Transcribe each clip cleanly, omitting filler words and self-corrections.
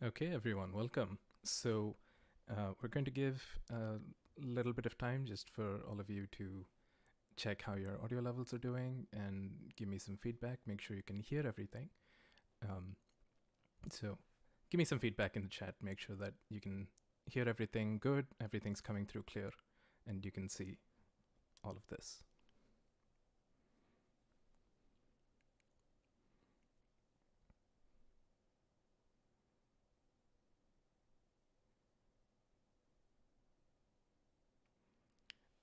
Okay, everyone, welcome. We're going to give a little bit of time just for all of you to check how your audio levels are doing and give me some feedback. Make sure you can hear everything. Um, so, give me some feedback in the chat. Make sure that you can hear everything good, everything's coming through clear, and you can see all of this.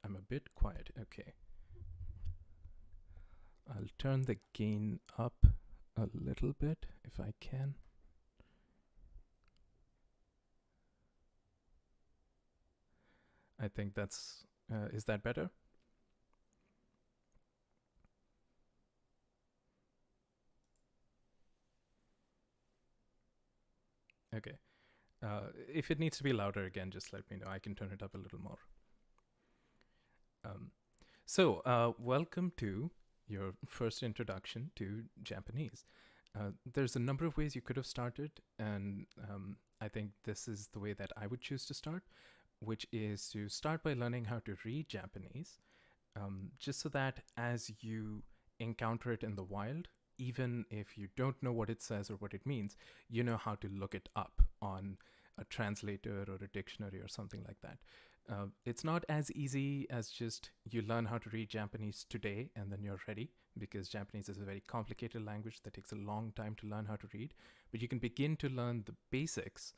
I'm a bit quiet. Okay. I'll turn the gain up a little bit if I can. I think that's. Is that better? Okay. If it needs to be louder again, just let me know. I can turn it up a little more. Welcome to your first introduction to Japanese. There's a number of ways you could have started, and I think this is the way that I would choose to start, which is to start by learning how to read Japanese, just so that as you encounter it in the wild, even if you don't know what it says or what it means, you know how to look it up on a translator or a dictionary or something like that. It's not as easy as just you learn how to read Japanese today and then you're ready, because Japanese is a very complicated language that takes a long time to learn how to read. But you can begin to learn the basics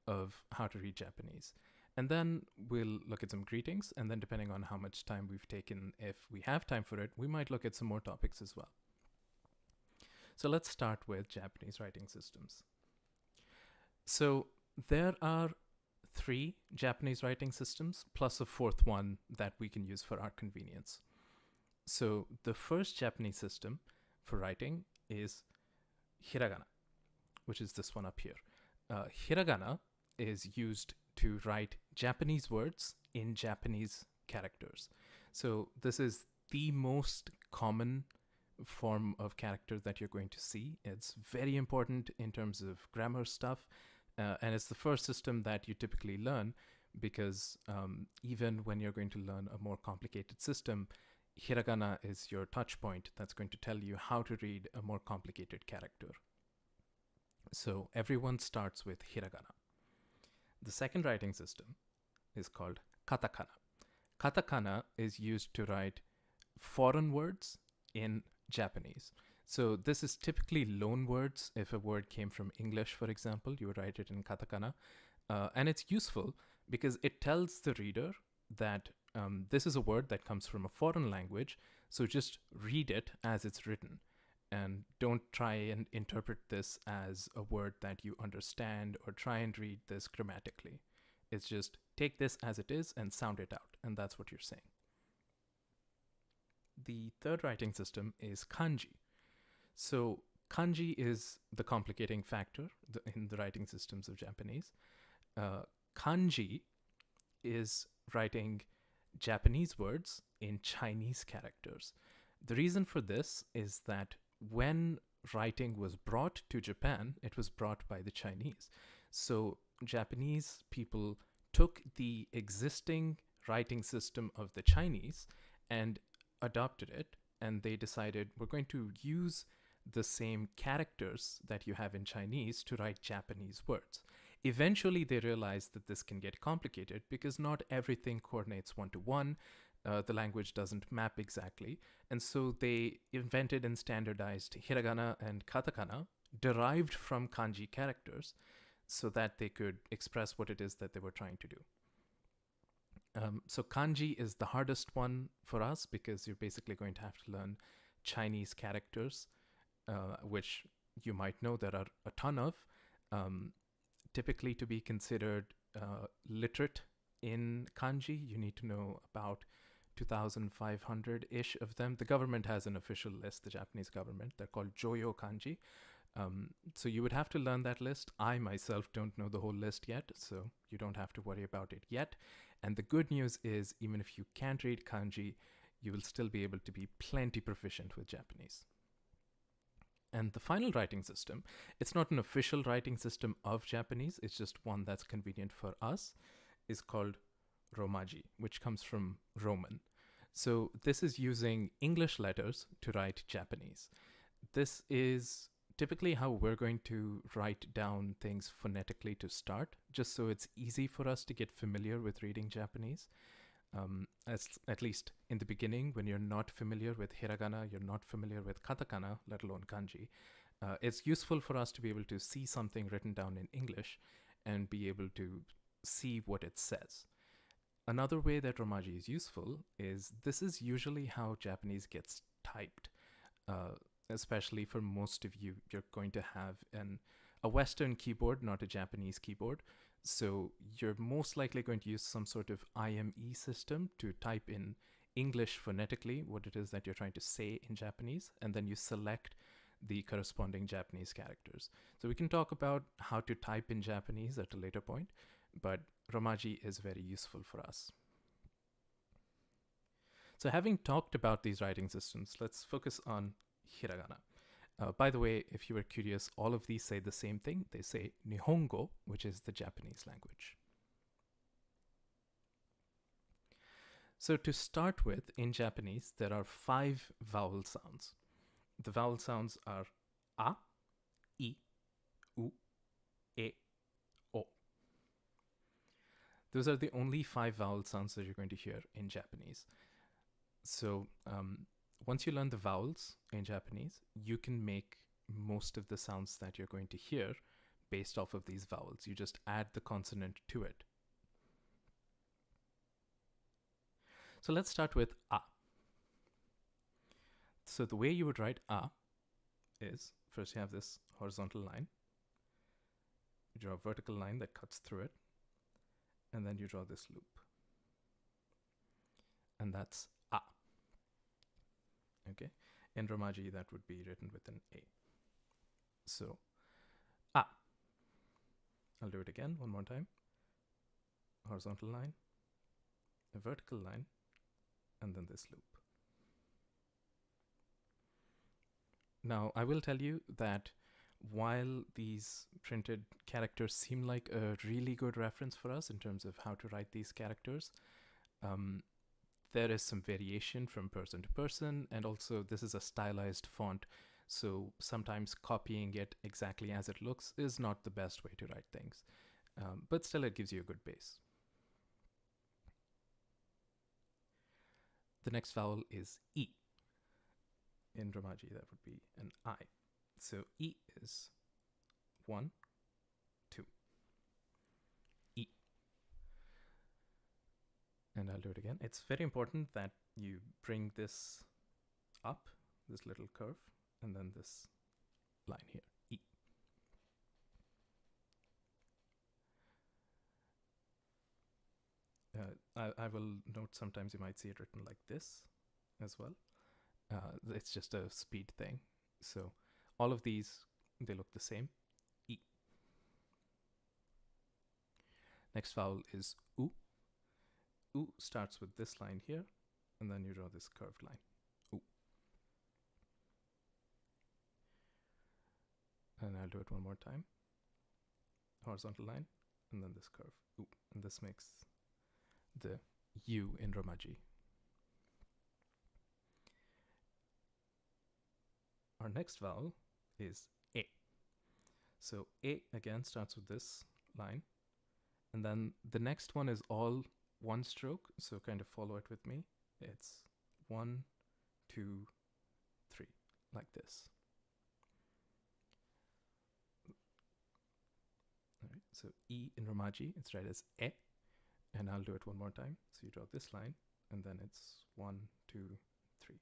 of how to read Japanese. And then we'll look at some greetings, and then depending on how much time we've taken, if we have time for it, we might look at some more topics as well. So let's start with Japanese writing systems. So there are 3 Japanese writing systems plus a 4th one that we can use for our convenience. So the first Japanese system for writing is hiragana, which is this one up here. Hiragana is used to write Japanese words in Japanese characters. So this is the most common form of character that you're going to see. It's very important in terms of grammar stuff, and it's the first system that you typically learn, because even when you're going to learn a more complicated system, hiragana is your touch point that's going to tell you how to read a more complicated character. So everyone starts with hiragana. The second writing system is called katakana. Katakana is used to write foreign words in Japanese. So this is typically loan words. If a word came from English, for example, you would write it in katakana. And it's useful because it tells the reader that this is a word that comes from a foreign language, so just read it as it's written. And don't try and interpret this as a word that you understand or try and read this grammatically. It's just take this as it is and sound it out, and that's what you're saying. The third writing system is kanji. So kanji is the complicating factor in the writing systems of Japanese. Kanji is writing Japanese words in Chinese characters. The reason for this is that when writing was brought to Japan, it was brought by the Chinese. So Japanese people took the existing writing system of the Chinese and adopted it, and they decided we're going to use the same characters that you have in Chinese to write Japanese words. Eventually, they realized that this can get complicated because not everything coordinates one-to-one. The language doesn't map exactly. And so they invented and standardized hiragana and katakana, derived from kanji characters, so that they could express what it is that they were trying to do. So kanji is the hardest one for us because you're basically going to have to learn Chinese characters, which you might know there are a ton of. Typically, to be considered literate in kanji, you need to know about 2,500-ish of them. The government has an official list, the Japanese government. They're called Joyo kanji. So you would have to learn that list. I myself don't know the whole list yet, so you don't have to worry about it yet. And the good news is, even if you can't read kanji, you will still be able to be plenty proficient with Japanese. And the final writing system, it's not an official writing system of Japanese, it's just one that's convenient for us, is called Romaji, which comes from Roman. So this is using English letters to write Japanese. This is typically how we're going to write down things phonetically to start, just so it's easy for us to get familiar with reading Japanese. As at least in the beginning, when you're not familiar with hiragana, you're not familiar with katakana, let alone kanji, it's useful for us to be able to see something written down in English and be able to see what it says. Another way that Romaji is useful is this is usually how Japanese gets typed. Especially for most of you, you're going to have a Western keyboard, not a Japanese keyboard. So you're most likely going to use some sort of IME system to type in English phonetically what it is that you're trying to say in Japanese, and then you select the corresponding Japanese characters. So we can talk about how to type in Japanese at a later point, but Romaji is very useful for us. So having talked about these writing systems, let's focus on hiragana. By the way, if you were curious, all of these say the same thing. They say Nihongo, which is the Japanese language. So to start with, in Japanese, there are 5 vowel sounds. The vowel sounds are a, I, u, e, o. Those are the only 5 vowel sounds that you're going to hear in Japanese. So once you learn the vowels in Japanese, you can make most of the sounds that you're going to hear based off of these vowels. You just add the consonant to it. So let's start with a. So the way you would write a is, first you have this horizontal line, you draw a vertical line that cuts through it, and then you draw this loop. And that's a. Okay, in Romaji that would be written with an A. So, a. I'll do it again one more time. Horizontal line, a vertical line, and then this loop. Now, I will tell you that while these printed characters seem like a really good reference for us in terms of how to write these characters, there is some variation from person to person, and also this is a stylized font, so sometimes copying it exactly as it looks is not the best way to write things, but still it gives you a good base. The next vowel is I. In Romaji, that would be an I. So I is 1, 2. I. And I'll do it again. It's very important that you bring this up, this little curve, and then this line here, I. I will note sometimes you might see it written like this as well. It's just a speed thing. So all of these, they look the same. I. Next vowel is U. U starts with this line here, and then you draw this curved line. U. And I'll do it one more time. Horizontal line, and then this curve. U. And this makes the U in Romaji. Our next vowel is E. So E again starts with this line, and then the next one is all one stroke, so kind of follow it with me. It's 1, 2, 3, like this. All right, so E in Romaji, it's read as E, and I'll do it one more time. So you draw this line, and then it's 1, 2, 3.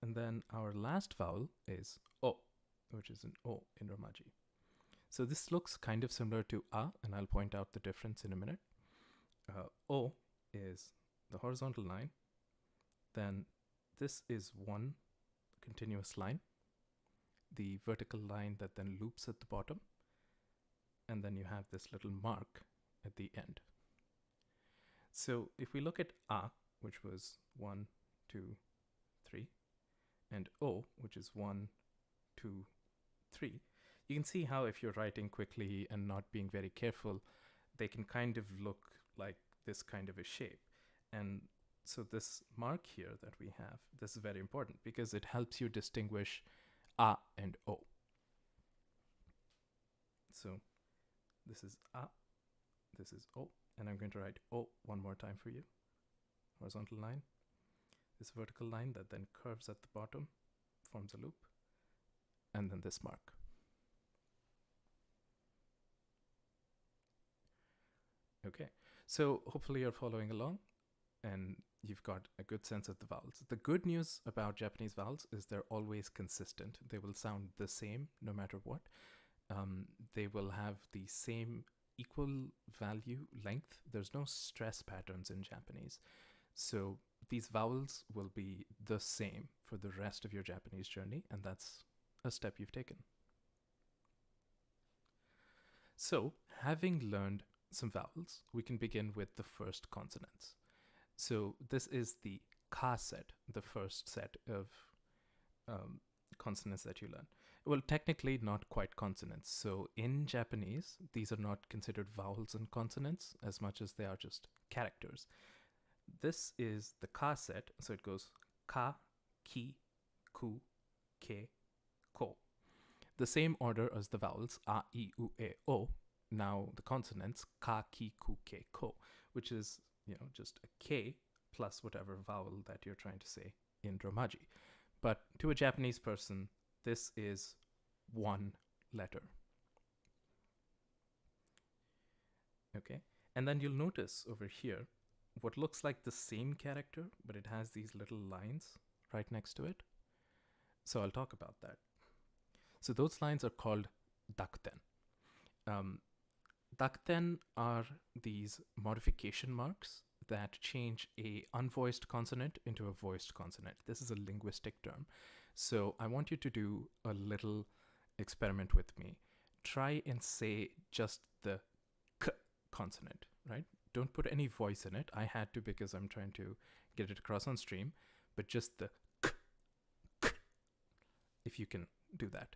And then our last vowel is O, which is an O in Romaji. So this looks kind of similar to A, and I'll point out the difference in a minute. O is the horizontal line, then this is one continuous line, the vertical line that then loops at the bottom, and then you have this little mark at the end. So if we look at A, which was 1, 2, 3, and O, which is 1, 2, 3, you can see how if you're writing quickly and not being very careful, they can kind of look like this kind of a shape. And so this mark here that we have, this is very important because it helps you distinguish A and O. So this is A, this is O, and I'm going to write O one more time for you. Horizontal line, this vertical line that then curves at the bottom, forms a loop, and then this mark. Okay, so hopefully you're following along and you've got a good sense of the vowels. The good news about Japanese vowels is they're always consistent. They will sound the same no matter what. They will have the same equal value length. There's no stress patterns in Japanese. So these vowels will be the same for the rest of your Japanese journey, and that's a step you've taken. So, having learned some vowels, we can begin with the first consonants. So this is the ka set, the first set of consonants that you learn. Well, technically not quite consonants. So in Japanese, these are not considered vowels and consonants as much as they are just characters. This is the ka set, so it goes ka, ki, ku, ke, ko. The same order as the vowels a, I, u, e, o. Now the consonants ka, ki, ku, ke, ko, which is, just a k plus whatever vowel that you're trying to say in Romaji. But to a Japanese person, this is one letter. Okay, and then you'll notice over here what looks like the same character, but it has these little lines right next to it. So I'll talk about that. So those lines are called dakuten. Dakuten are these modification marks that change a unvoiced consonant into a voiced consonant. This is a linguistic term. So I want you to do a little experiment with me. Try and say just the k consonant, right? Don't put any voice in it. I had to because I'm trying to get it across on stream, but just the k, if you can do that.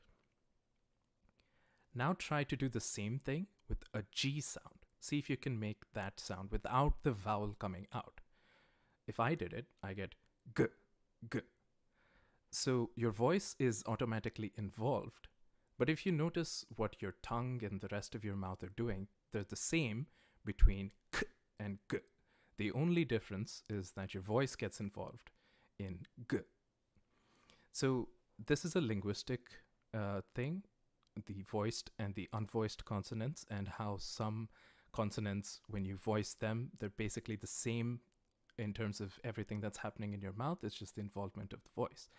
Now try to do the same thing with a G sound. See if you can make that sound without the vowel coming out. If I did it, I get g, g. So your voice is automatically involved. But if you notice what your tongue and the rest of your mouth are doing, they're the same between k and g. The only difference is that your voice gets involved in g. So this is a linguistic thing, the voiced and the unvoiced consonants, and how some consonants, when you voice them, they're basically the same in terms of everything that's happening in your mouth. It's just the involvement of the voice.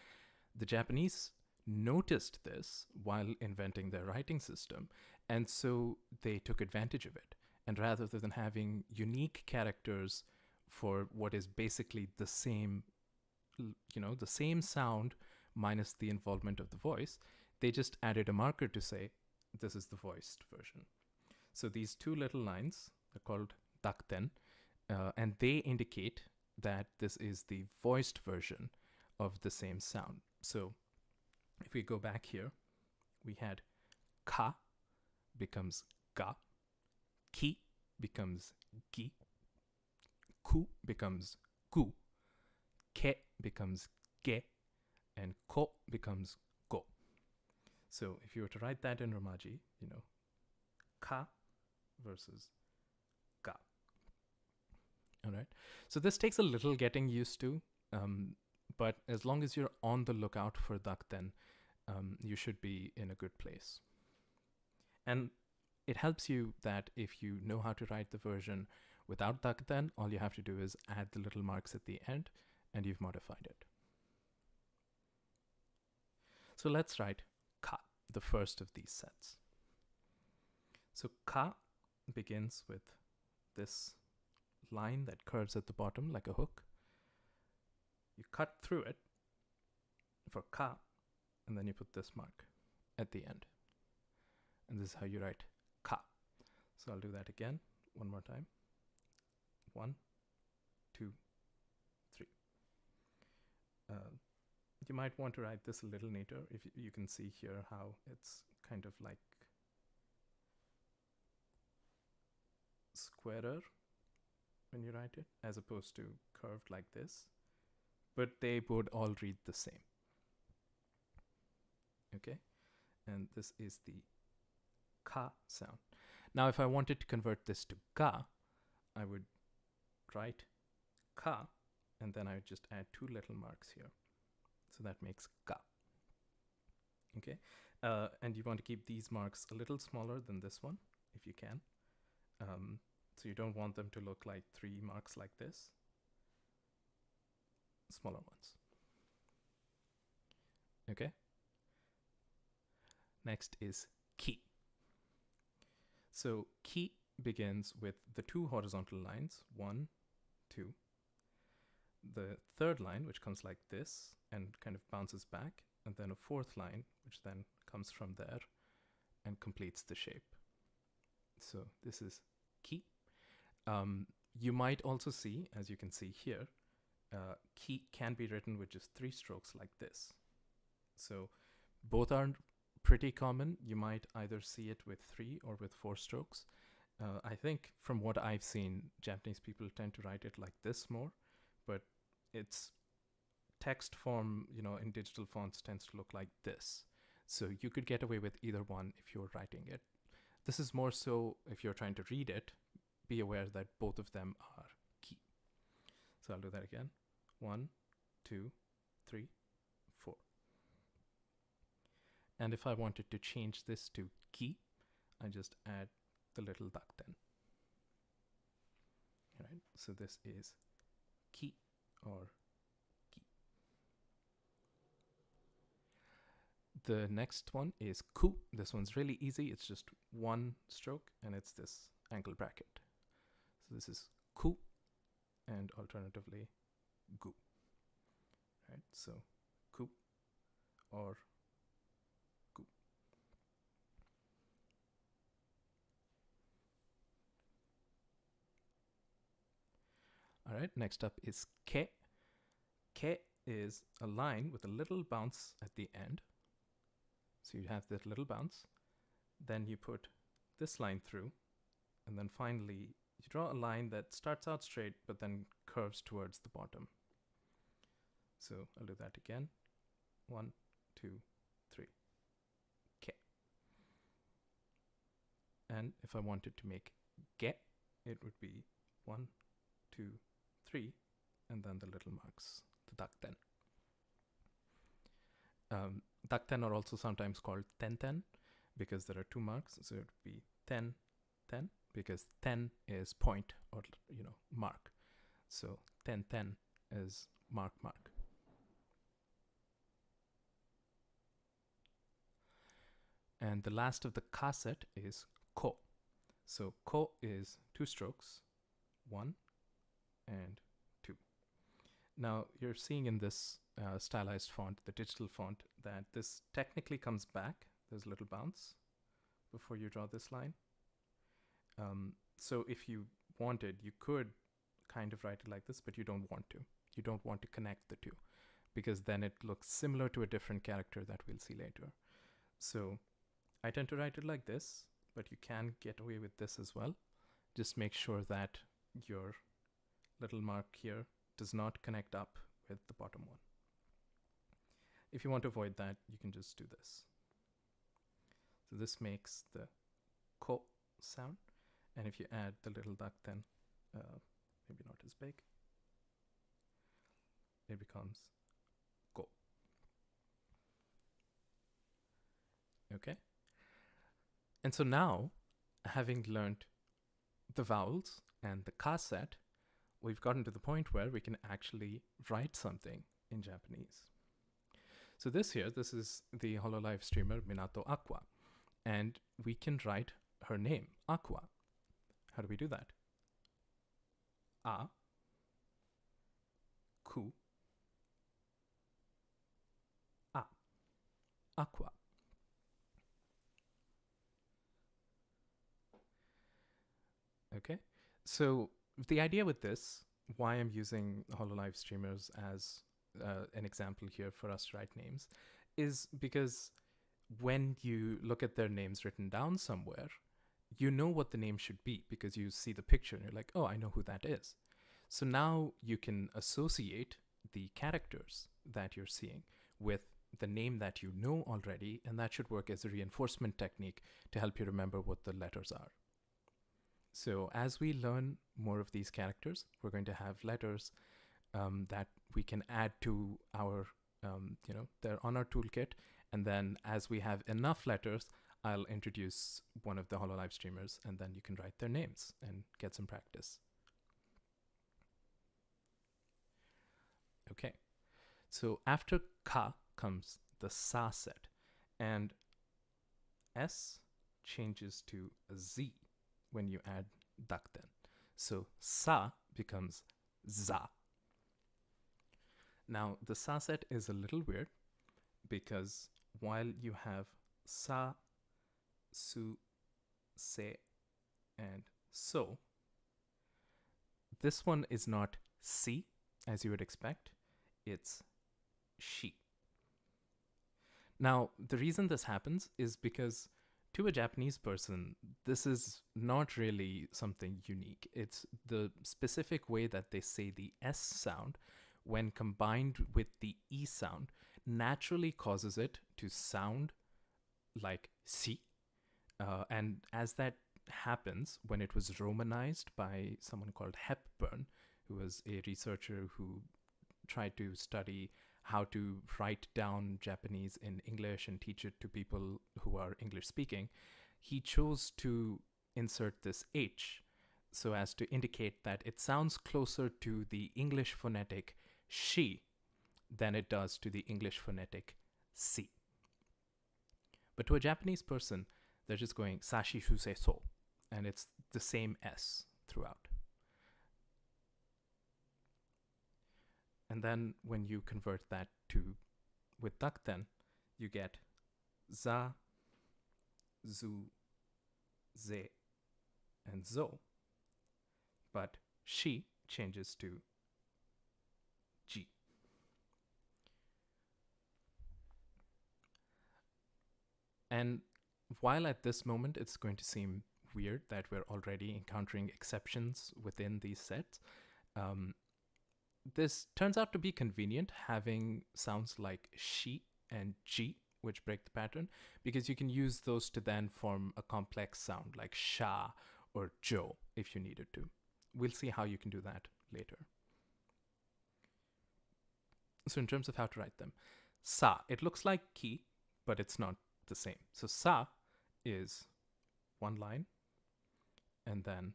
The Japanese noticed this while inventing their writing system, and so they took advantage of it. And rather than having unique characters for what is basically the same, the same sound minus the involvement of the voice, they just added a marker to say, this is the voiced version. So these two little lines are called dakuten, and they indicate that this is the voiced version of the same sound. So if we go back here, we had ka becomes ga, ki becomes gi, ku becomes gu, ke becomes ge, and ko becomes go. So if you were to write that in Romaji, ka versus ga. All right. So this takes a little getting used to, but as long as you're on the lookout for dakuten, you should be in a good place. And it helps you that if you know how to write the version without dakuten, all you have to do is add the little marks at the end, and you've modified it. So let's write ka, the first of these sets. So ka begins with this line that curves at the bottom like a hook. You cut through it for ka, and then you put this mark at the end. And this is how you write ka. So I'll do that again, one more time. 1, 2, 3. You might want to write this a little neater. If you can see here how it's kind of like squarer when you write it, as opposed to curved like this. But they would all read the same. Okay, and this is the ka sound. Now, if I wanted to convert this to ga, I would write ka, and then I would just add 2 little marks here. So that makes ga. Okay, and you want to keep these marks a little smaller than this one, if you can. So you don't want them to look like 3 marks like this. Smaller ones. Okay. Next is ki. So ki begins with the 2 horizontal lines, 1, 2. The third line, which comes like this and kind of bounces back, and then a 4th line, which then comes from there and completes the shape. So this is ki. You might also see, as you can see here, ki can be written with just 3 strokes like this. So both are pretty common. You might either see it with 3 or with 4 strokes. I think from what I've seen, Japanese people tend to write it like this more, but its text form, in digital fonts tends to look like this. So you could get away with either one if you're writing it. This is more so if you're trying to read it, be aware that both of them are ki. So I'll do that again. 1, 2, 3, 4. And if I wanted to change this to ki, I just add the little dakten. All right, so this is ki or ki. The next one is ku. This one's really easy. It's just 1 stroke, and it's this angle bracket. So this is ku, and alternatively gu. Right, so ku or gu. All right, next up is ke. Ke is a line with a little bounce at the end. So you have that little bounce, then you put this line through, and then finally you draw a line that starts out straight but then curves towards the bottom. So I'll do that again. 1, 2, 3. Ke. And if I wanted to make ge, it would be 1, 2, 3, and then the little marks, the dakten. Dakten are also sometimes called tenten because there are 2 marks. So it would be ten, ten, because ten is point or mark. So ten is mark. And the last of the ka set is ko. So ko is 2 strokes, 1 and 2. Now you're seeing in this stylized font, the digital font, that this technically comes back. There's a little bounce before you draw this line. So if you wanted, you could kind of write it like this, but you don't want to. You don't want to connect the 2 because then it looks similar to a different character that we'll see later. So I tend to write it like this, but you can get away with this as well. Just make sure that your little mark here does not connect up with the bottom one. If you want to avoid that, you can just do this. So this makes the ko sound. And if you add the little dakten, maybe not as big, it becomes go. Okay? And so now, having learned the vowels and the ka set, we've gotten to the point where we can actually write something in Japanese. So this is the HoloLive streamer Minato Aqua, and we can write her name, Aqua. How do we do that? A, ku, a, aqua. Okay. So the idea with this, why I'm using HoloLive streamers as an example here for us to write names, is because when you look at their names written down somewhere, you know what the name should be because you see the picture and you're like, oh, I know who that is. So now you can associate the characters that you're seeing with the name that you know already, and that should work as a reinforcement technique to help you remember what the letters are. So as we learn more of these characters, we're going to have letters that we can add to our, they're on our toolkit. And then as we have enough letters, I'll introduce one of the HoloLive streamers, and then you can write their names and get some practice. Okay, so after ka comes the sa set, and S changes to a Z when you add dakten. So sa becomes za. Now the sa set is a little weird because while you have sa, su, se, and so, this one is not si as you would expect, it's she. Now, the reason this happens is because to a Japanese person, this is not really something unique. It's the specific way that they say the S sound when combined with the E sound naturally causes it to sound like si. And as that happens, when it was romanized by someone called Hepburn, who was a researcher who tried to study how to write down Japanese in English and teach it to people who are English speaking, he chose to insert this H so as to indicate that it sounds closer to the English phonetic she than it does to the English phonetic si. But to a Japanese person, they're just going sashi shusei so, and it's the same S throughout. And then when you convert that to with dakten, you get za, zu, ze, and zo. But she changes to ji. And while at this moment it's going to seem weird that we're already encountering exceptions within these sets, this turns out to be convenient, having sounds like she and ji, which break the pattern, because you can use those to then form a complex sound like sha or jo if you needed to. We'll see how you can do that later. So in terms of how to write them, sa, it looks like ki, but it's not the same. So sa is one line and then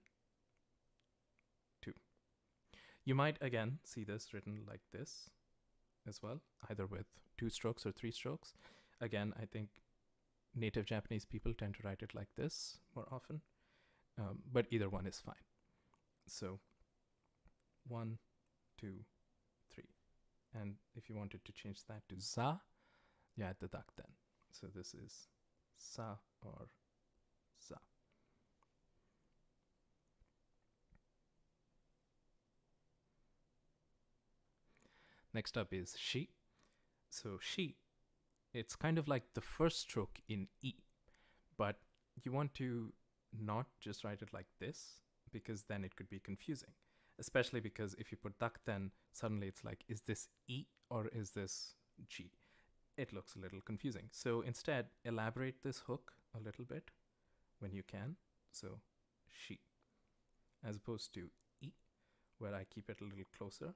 two. You might again see this written like this as well, either with 2 strokes or 3 strokes. Again, I think native Japanese people tend to write it like this more often, but either one is fine. So 1, 2, 3. And if you wanted to change that to za, you add the dakten. So this is sa or za. Next up is she. So she, it's kind of like the first stroke in E, but you want to not just write it like this because then it could be confusing, especially because if you put dakten, suddenly it's like, is this E or is this G? It looks a little confusing. So instead, elaborate this hook a little bit when you can. So she, as opposed to E, where I keep it a little closer.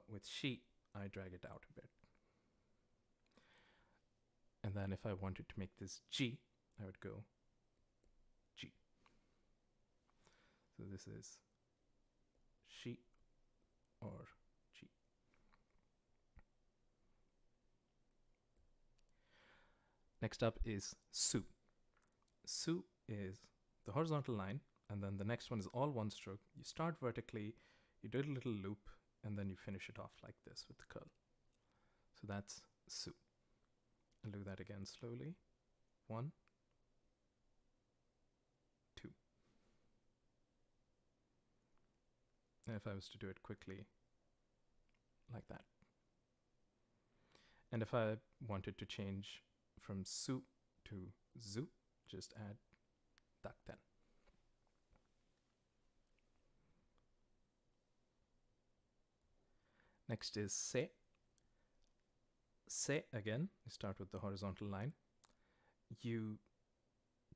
With she, I drag it out a bit. And then if I wanted to make this G, I would go G. So this is she or G. Next up is su. Su is the horizontal line, and then the next one is all one stroke. You start vertically, you do a little loop, and then you finish it off like this with the curl. So that's su. I'll do that again slowly. 1, 2. if I was to do it quickly, like that. And if I wanted to change from su to zu, just add dakten. Next is se. Se, again, you start with the horizontal line. You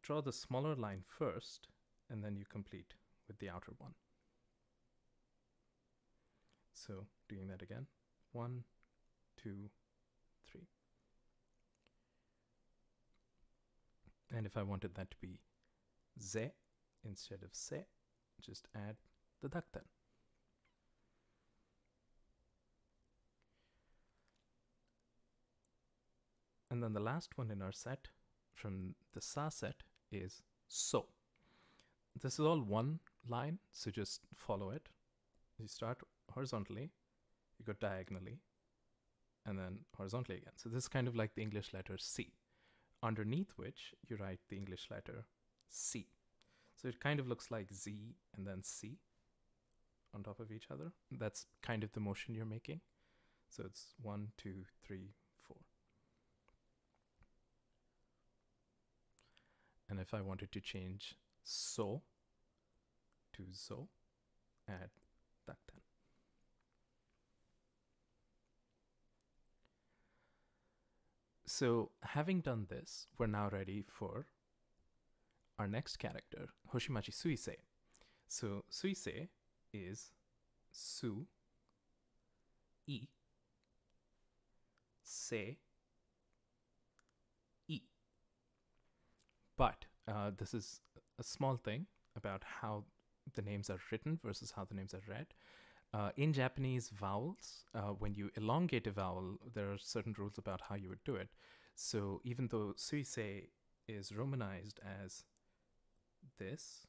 draw the smaller line first, and then you complete with the outer one. So doing that again, 1, 2, 3. And if I wanted that to be ze instead of se, just add the dakten. And then the last one in our set from the sa set is so. This is all one line, so just follow it. You start horizontally, you go diagonally, and then horizontally again. So this is kind of like the English letter C, underneath which you write the English letter C. So it kind of looks like Z and then C on top of each other. That's kind of the motion you're making. So it's 1, 2, 3, 4. And if I wanted to change so to zo, add dakten. So having done this, we're now ready for our next character, Hoshimachi Suisei. So Suisei is su, I, se, I. But this is a small thing about how the names are written versus how the names are read. In Japanese vowels, when you elongate a vowel, there are certain rules about how you would do it. So even though Suisei is romanized as this,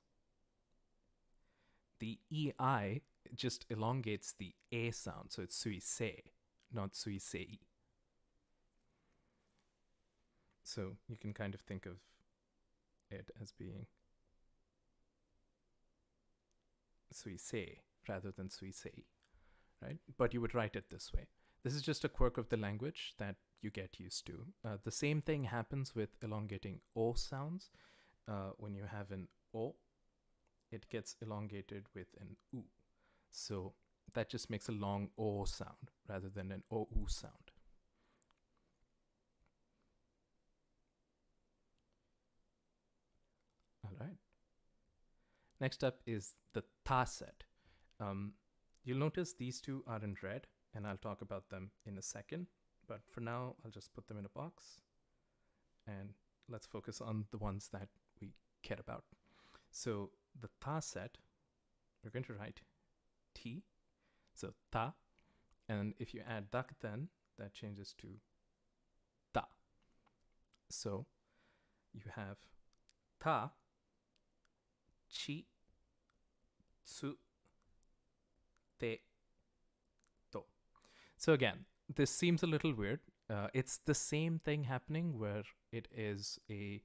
the EI just elongates the A sound. So it's Suisei, not Suisei. So you can kind of think of it as being Suisei rather than Suisei, right? But you would write it this way. This is just a quirk of the language that you get used to. The same thing happens with elongating O sounds. When you have an O, it gets elongated with an U. So that just makes a long O sound rather than an OU sound. All right. Next up is the ta set. You'll notice these two are in red, and I'll talk about them in a second. But for now, I'll just put them in a box, and let's focus on the ones that we care about. So the ta set, we're going to write T, so ta, and if you add dakten, that changes to ta. So you have ta, chi, tsu, te, to. So again, this seems a little weird. It's the same thing happening where it is a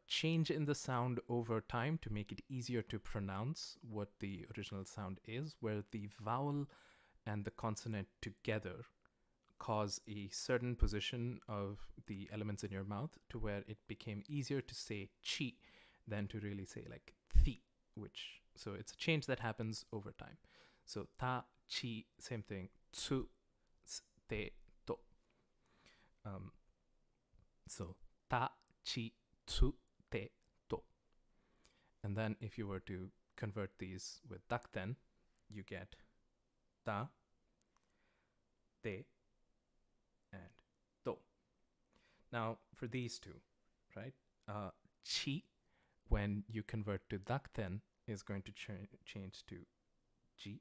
change in the sound over time to make it easier to pronounce what the original sound is, where the vowel and the consonant together cause a certain position of the elements in your mouth to where it became easier to say chi than to really say like thi, which, so it's a change that happens over time. So ta, chi, same thing, tsu, te, to. So ta, chi, tsu, te, to. And then if you were to convert these with dakten, you get ta, te, and to. Now for these two, right? Chi, when you convert to dakten, is going to change to ji,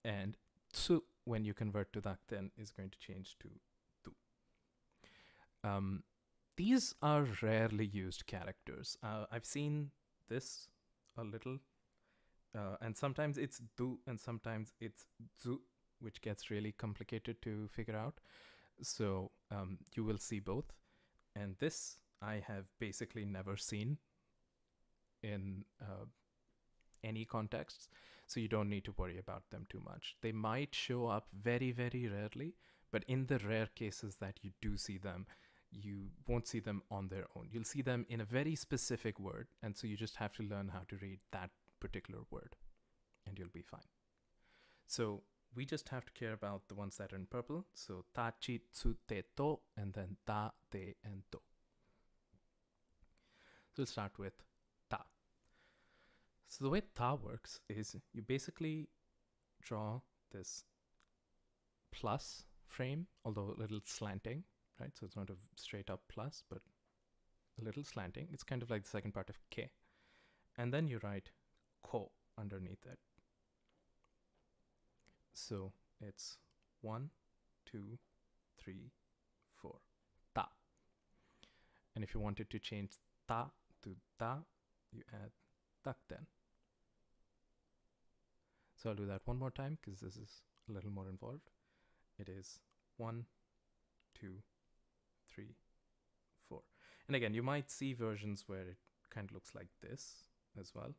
and tsu, when you convert to dakten, is going to change to tu. These are rarely used characters. I've seen this a little, and sometimes it's du and sometimes it's zu, which gets really complicated to figure out. So you will see both. And this I have basically never seen in any contexts, so you don't need to worry about them too much. They might show up very, very rarely, but in the rare cases that you do see them, you won't see them on their own. You'll see them in a very specific word, and so you just have to learn how to read that particular word, and you'll be fine. So we just have to care about the ones that are in purple. So ta, chi, tsu, te, to, and then ta, te, and to. So we'll start with ta. So the way ta works is you basically draw this plus frame, although a little slanting, right? So it's not a straight up plus, but a little slanting. It's kind of like the second part of ke. And then you write ko underneath it. So it's 1, 2, 3, 4. Ta. And if you wanted to change ta to ta, you add takten. So I'll do that one more time because this is a little more involved. It is 1, 2, 3, 4. And again, you might see versions where it kind of looks like this as well.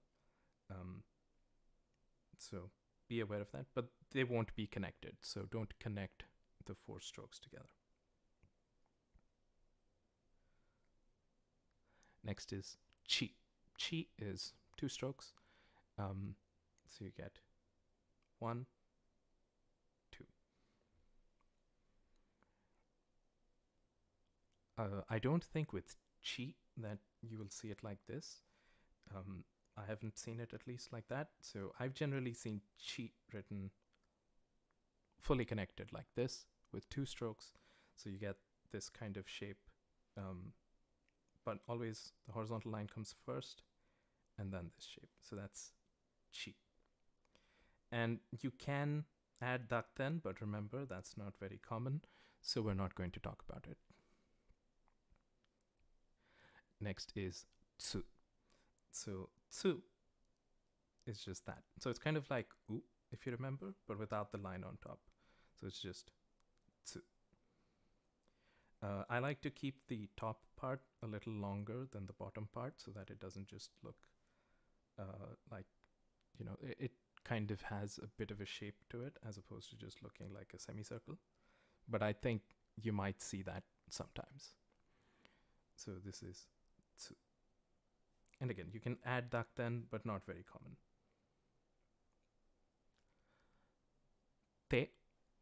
So be aware of that, but they won't be connected. So don't connect the 4 strokes together. Next is chi. Chi is 2 strokes. So you get 1, 2. I don't think with chi that you will see it like this. I haven't seen it at least like that. So I've generally seen chi written fully connected like this with 2 strokes. So you get this kind of shape. But always the horizontal line comes first and then this shape. So that's chi. And you can add dakten, but remember that's not very common. So we're not going to talk about it. Next is tsu. So tsu is just that. So it's kind of like u, if you remember, but without the line on top. So it's just tsu. I like to keep the top part a little longer than the bottom part so that it doesn't just look like, you know, it kind of has a bit of a shape to it as opposed to just looking like a semicircle. But I think you might see that sometimes. So this is tsu. And again, you can add dakten, but not very common. Te,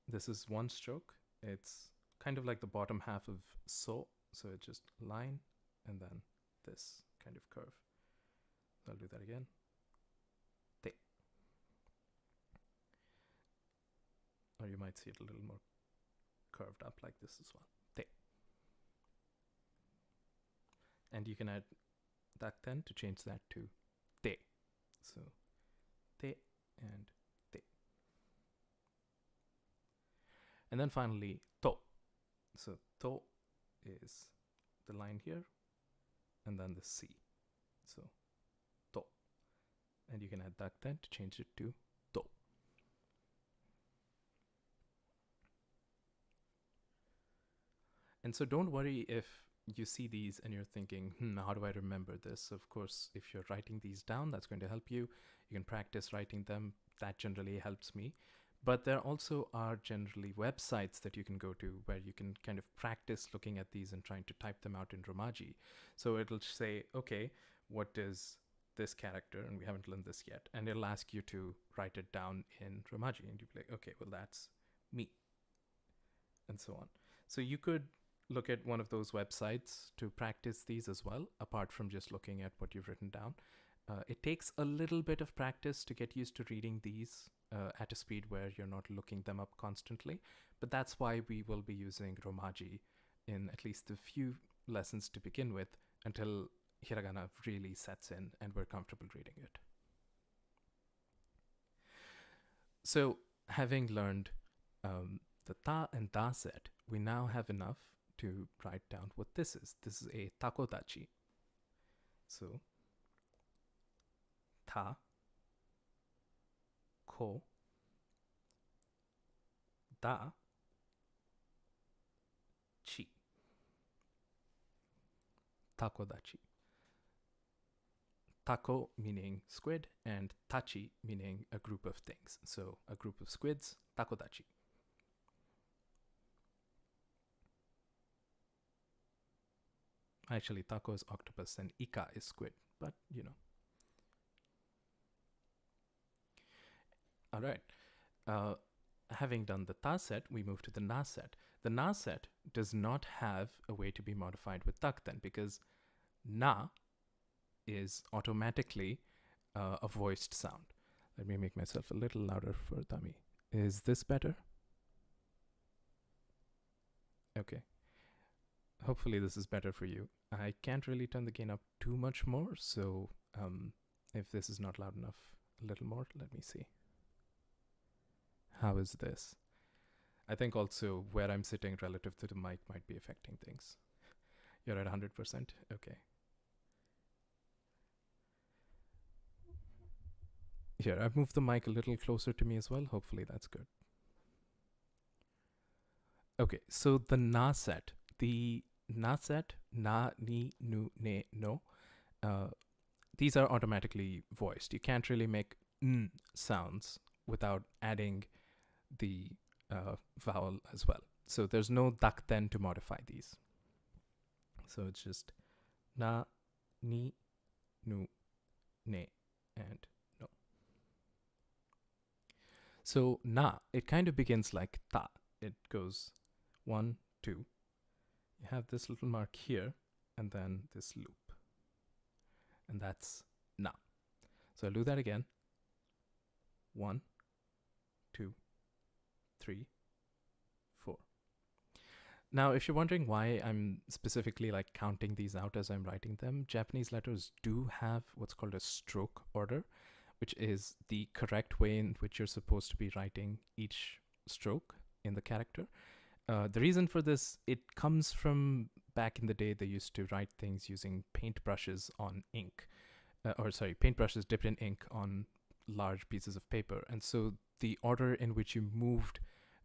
this is 1 stroke. It's kind of like the bottom half of so. So it's just line and then this kind of curve. So I'll do that again. Te. Or you might see it a little more curved up like this as well. Te. And you can add dakten to change that to te. So te and te. And then finally to. So to is the line here and then the C. So to. And you can add dakten to change it to to. And so don't worry if you see these and you're thinking, how do I remember this? Of course, if you're writing these down, that's going to help you. You can practice writing them. That generally helps me. But there also are generally websites that you can go to where you can kind of practice looking at these and trying to type them out in Romaji. So it'll say, okay, what is this character? And we haven't learned this yet. And it'll ask you to write it down in Romaji. And you'll be like, okay, well, that's me. And so on. So you could look at one of those websites to practice these as well, apart from just looking at what you've written down. It takes a little bit of practice to get used to reading these at a speed where you're not looking them up constantly. But that's why we will be using Romaji in at least a few lessons to begin with until hiragana really sets in and we're comfortable reading it. So having learned the ta and da set, we now have enough to write down what this is. This is a takodachi. So ta, ko, da, chi. Takodachi. tako meaning squid, and tachi meaning a group of things. So a group of squids, takodachi. Actually, tako is octopus and ika is squid, but you know. All right. Having done the ta set, we move to the na set. The na set does not have a way to be modified with tak then, because na is automatically a voiced sound. Let me make myself a little louder for Tami. Is this better? Okay. Hopefully this is better for you. I can't really turn the gain up too much more, so if this is not loud enough, a little more, let me see. How is this? I think also where I'm sitting relative to the mic might be affecting things. You're at 100%? Okay. Here, I've moved the mic a little closer to me as well. Hopefully that's good. Okay, so the na set. The na set, na, ni, nu, ne, no, these are automatically voiced. You can't really make n sounds without adding the vowel as well. So there's no dakten to modify these. So it's just na, ni, nu, ne, and no. So na, it kind of begins like ta. It goes 1, 2. You have this little mark here, and then this loop. And that's na. So I'll do that again. 1, 2, 3, 4. Now, if you're wondering why I'm specifically like counting these out as I'm writing them, Japanese letters do have what's called a stroke order, which is the correct way in which you're supposed to be writing each stroke in the character. The reason for this, it comes from back in the day they used to write things using paintbrushes on ink. Paintbrushes dipped in ink on large pieces of paper. And so the order in which you moved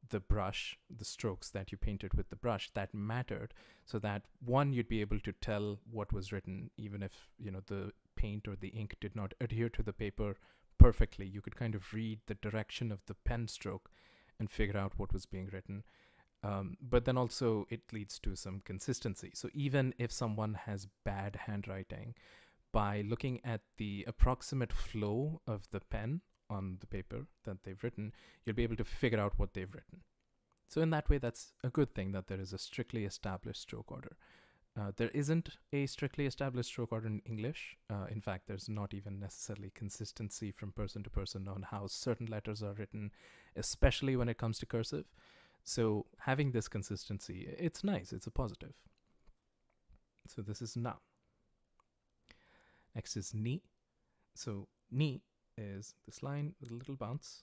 the brush, the strokes that you painted with the brush, that mattered, so that one, you'd be able to tell what was written, even if, you know, the paint or the ink did not adhere to the paper perfectly. You could kind of read the direction of the pen stroke and figure out what was being written. But then also it leads to some consistency. So even if someone has bad handwriting, by looking at the approximate flow of the pen on the paper that they've written, you'll be able to figure out what they've written. So in that way, that's a good thing that there is a strictly established stroke order. There isn't a strictly established stroke order in English. In fact, there's not even necessarily consistency from person to person on how certain letters are written, especially when it comes to cursive. So having this consistency, it's nice, it's a positive. So this is na. Next is ni. So ni is this line with a little bounce,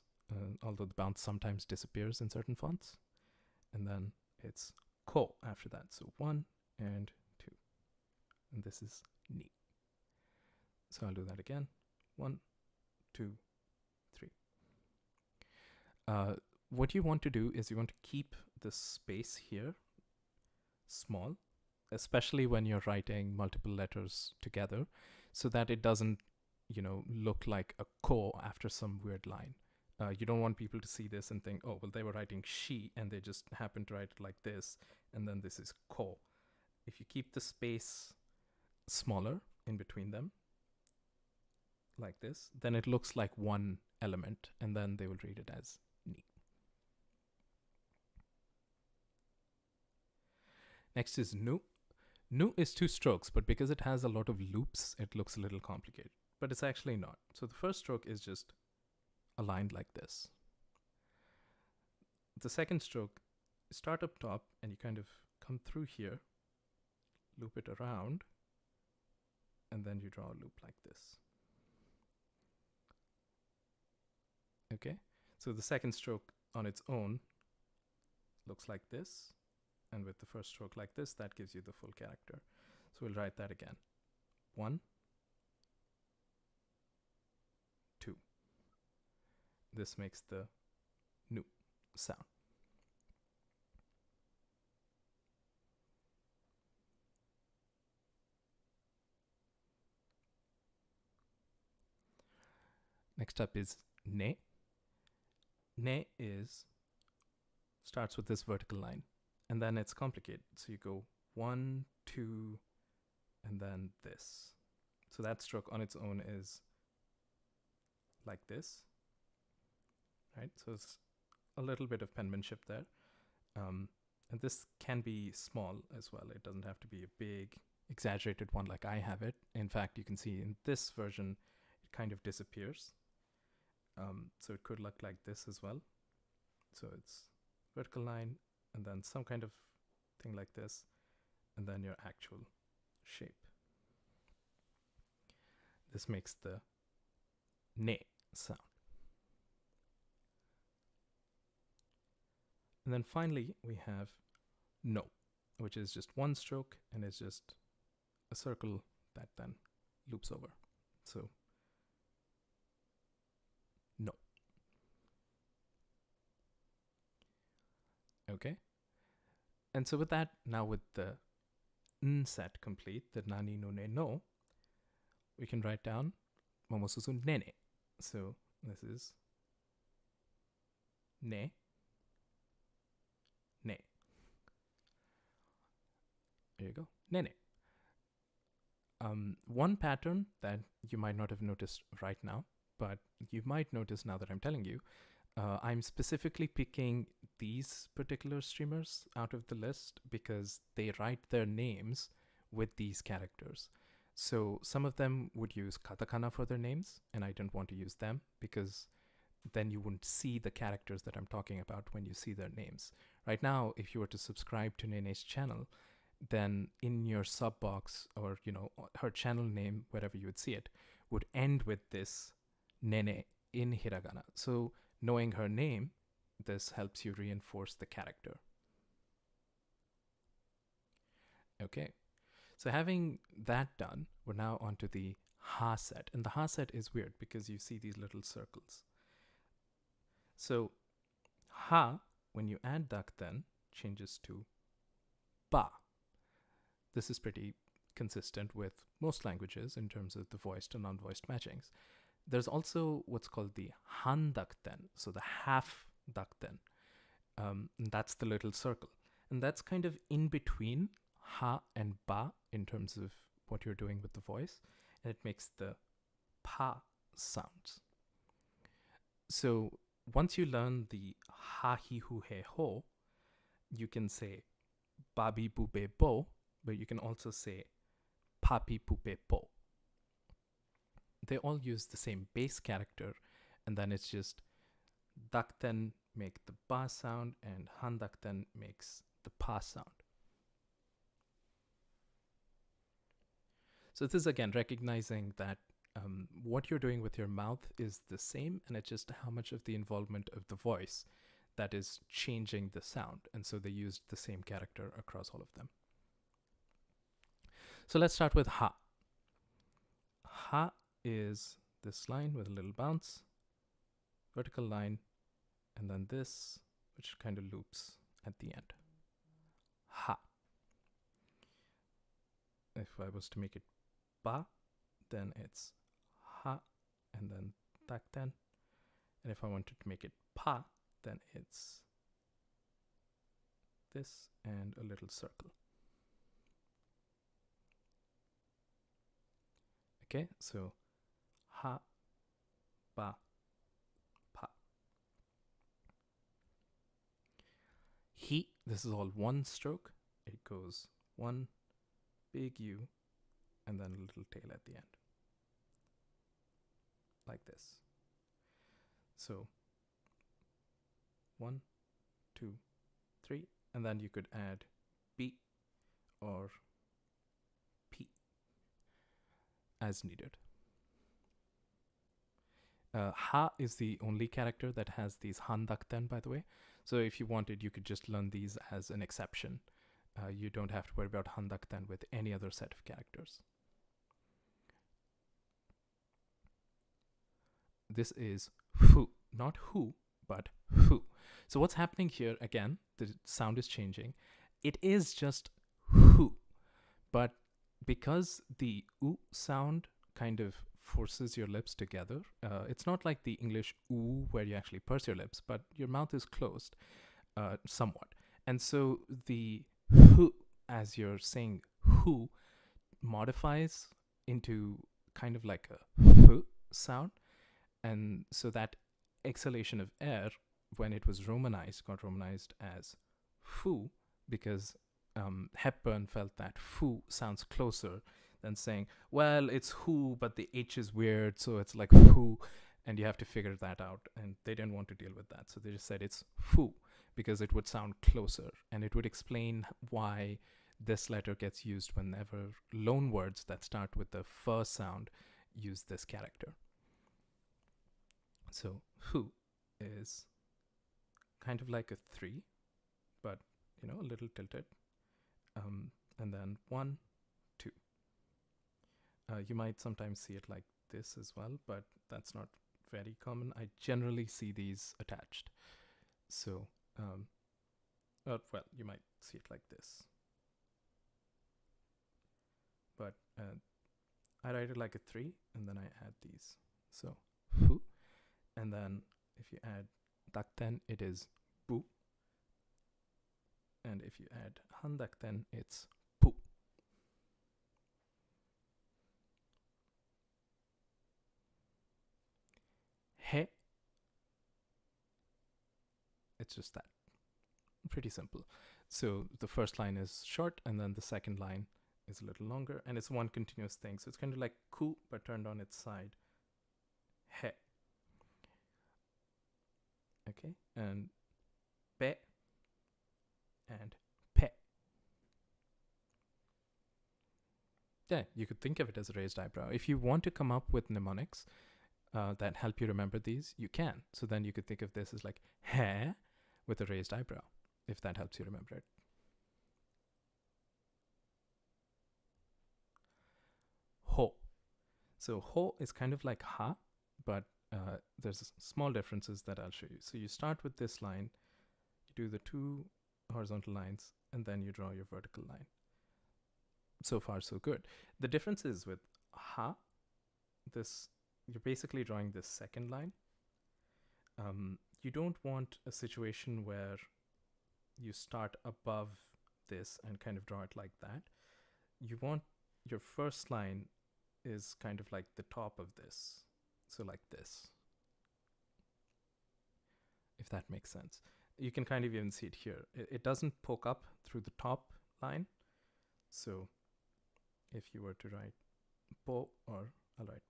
although the bounce sometimes disappears in certain fonts. And then it's ko after that. So 1 and 2. And this is ni. So I'll do that again. 1, 2, 3. What you want to do is you want to keep the space here small, especially when you're writing multiple letters together, so that it doesn't, you know, look like a ko after some weird line. You don't want people to see this and think, oh, well, they were writing she and they just happened to write it like this, and then this is ko. If you keep the space smaller in between them, like this, then it looks like one element, and then they will read it as ni. Next is nu. Nu is 2 strokes, but because it has a lot of loops, it looks a little complicated. But it's actually not. So the first stroke is just aligned like this. The second stroke, start up top, and you kind of come through here, loop it around, and then you draw a loop like this. Okay? So the second stroke on its own looks like this. And with the first stroke like this, that gives you the full character. So we'll write that again. 1, 2. This makes the nu sound. Next up is ne. Ne starts with this vertical line, and then it's complicated. So you go 1, 2, and then this. So that stroke on its own is like this, right? So it's a little bit of penmanship there. And this can be small as well. It doesn't have to be a big, exaggerated one like I have it. In fact, you can see in this version, it kind of disappears. So it could look like this as well. So it's vertical line, and then some kind of thing like this, and then your actual shape. This makes the ne sound. And then finally, we have no, which is just one stroke, and it's just a circle that then loops over. So no. Okay. And so with that, now with the n set complete, the nani no ne no, we can write down momosusu nene. So this is ne, ne. There you go, nene. One pattern that you might not have noticed right now, but you might notice now that I'm telling you, I'm specifically picking these particular streamers out of the list because they write their names with these characters. So some of them would use katakana for their names, and I didn't want to use them because then you wouldn't see the characters that I'm talking about when you see their names. Right now, if you were to subscribe to Nene's channel, then in your sub box, or her channel name, wherever you would see it, would end with this Nene in hiragana. So knowing her name, this helps you reinforce the character. Okay, so having that done, we're now onto the ha set. And the ha set is weird because you see these little circles. So ha, when you add dakten, changes to ba. This is pretty consistent with most languages in terms of the voiced and non-voiced matchings. There's also what's called the han dakten, so the half dakten. That's the little circle. And that's kind of in between ha and ba in terms of what you're doing with the voice. And it makes the pa sounds. So once you learn the ha hi hu he ho, you can say babi bube bo, but you can also say papi pupe po. They all use the same base character, and then it's just dakten make the ba sound and han dakten makes the pa sound. So this is again recognizing that what you're doing with your mouth is the same, and it's just how much of the involvement of the voice that is changing the sound. And so they used the same character across all of them. So let's start with ha. Ha is this line with a little bounce, vertical line, and then this, which kind of loops at the end. Ha. If I was to make it ba, then it's ha, and then dakten. And if I wanted to make it pa, then it's this and a little circle. Okay, so ha, ba, pa. He, this is all one stroke. It goes one big U and then a little tail at the end. Like this. So 1, 2, 3, and then you could add B or P as needed. Ha is the only character that has these han dakten, by the way. So if you wanted, you could just learn these as an exception. You don't have to worry about han dakten with any other set of characters. This is fu, not who, but fu. So what's happening here, again, the sound is changing. It is just who, but because the u sound kind of forces your lips together. It's not like the English oo where you actually purse your lips, but your mouth is closed somewhat. And so the hu, as you're saying hu, modifies into kind of like a f sound. And so that exhalation of air, when it was romanized, got romanized as foo, because Hepburn felt that foo sounds closer than saying, well, it's who, but the H is weird, so it's like foo, and you have to figure that out. And they didn't want to deal with that, so they just said it's foo, because it would sound closer, and it would explain why this letter gets used whenever loan words that start with the f sound use this character. So who is kind of like a 3, but a little tilted. And then 1, 2. You might sometimes see it like this as well, but that's not very common. I generally see these attached. So, well, you might see it like this. But I write it like a 3, and then I add these. So, hu. And then if you add dakten, it is bu. And if you add handakten, it's pu. He. It's just that. Pretty simple. So the first line is short, and then the second line is a little longer, and it's one continuous thing. So it's kind of like ku, but turned on its side. He. Okay, and pe and pe. Yeah, you could think of it as a raised eyebrow. If you want to come up with mnemonics that help you remember these, you can. So then you could think of this as like he with a raised eyebrow, if that helps you remember it. Ho. So ho is kind of like ha, but there's small differences that I'll show you. So you start with this line, you do the 2 horizontal lines, and then you draw your vertical line. So far, so good. The difference is with ha, you're basically drawing this second line. You don't want a situation where you start above this and kind of draw it like that. You want your first line is kind of like the top of this. So like this, if that makes sense. You can kind of even see it here. It doesn't poke up through the top line. So if you were to write po, or I'll write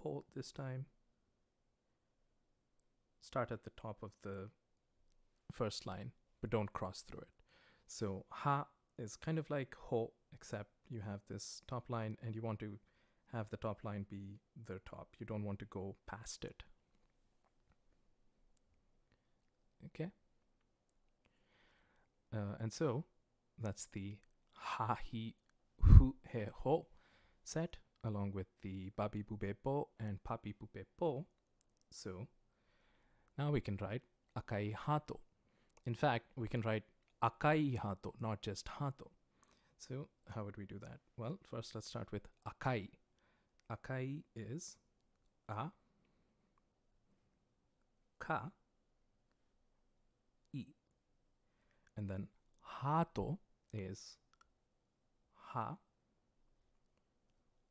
po this time, start at the top of the first line, but don't cross through it. So ha is kind of like ho, except you have this top line, and you want to have the top line be the top. You don't want to go past it. Okay. And so that's the ha, hi, hu, he, ho set, along with the babi, bube, bo, and papi, pupe, po. So now we can write akai hato. In fact, we can write akai hato, not just hato. So how would we do that? Well, first let's start with akai. Akai is a, ka, i. And then hato is ha,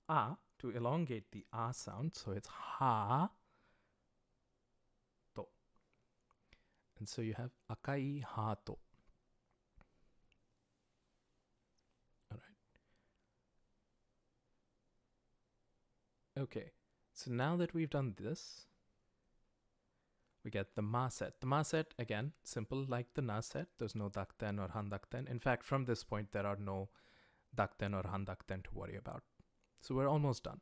a, to elongate the a sound. So it's ha, to. And so you have akai hato. All right. Okay. So now that we've done this, we get the ma set. The ma set, again, simple like the na set. There's no dakten or handakten. In fact, from this point, there are no dakten or handakten to worry about. So we're almost done.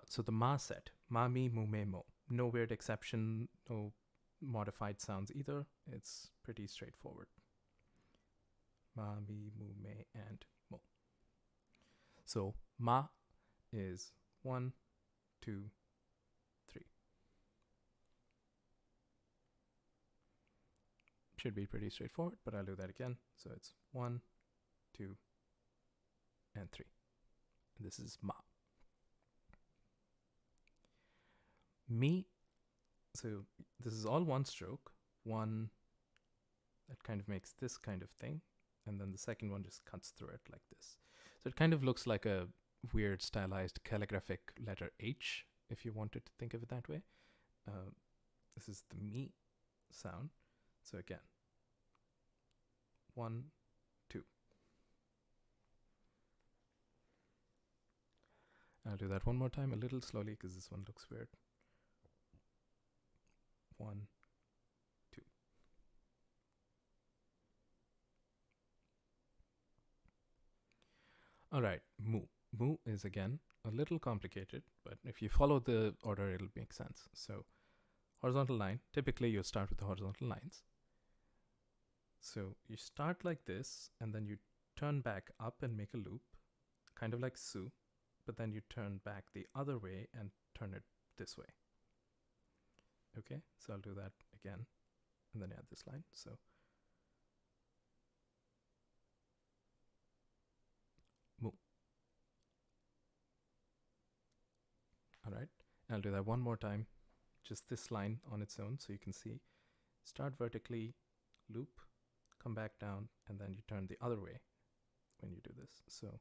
So the ma set, mami, mume, mo. No weird exception, no modified sounds either. It's pretty straightforward. Mami, mume, and mo. So ma is 1, 2, 3. Should be pretty straightforward, but I'll do that again. So it's 1, 2, and 3. And this is ma. Me, so this is all one stroke. One that kind of makes this kind of thing, and then the second one just cuts through it like this. So it kind of looks like a weird stylized calligraphic letter H, if you wanted to think of it that way. This is the me sound. So again, 1, 2. I'll do that one more time, a little slowly, because this one looks weird. 1, 2. All right, mu. Mu is again a little complicated, but if you follow the order, it'll make sense. So horizontal line, typically you start with the horizontal lines. So you start like this, and then you turn back up and make a loop, kind of like su, but then you turn back the other way and turn it this way. Okay, so I'll do that again, and then add this line. So mu. All right, I'll do that one more time, just this line on its own, so you can see. Start vertically, loop, come back down, and then you turn the other way when you do this. So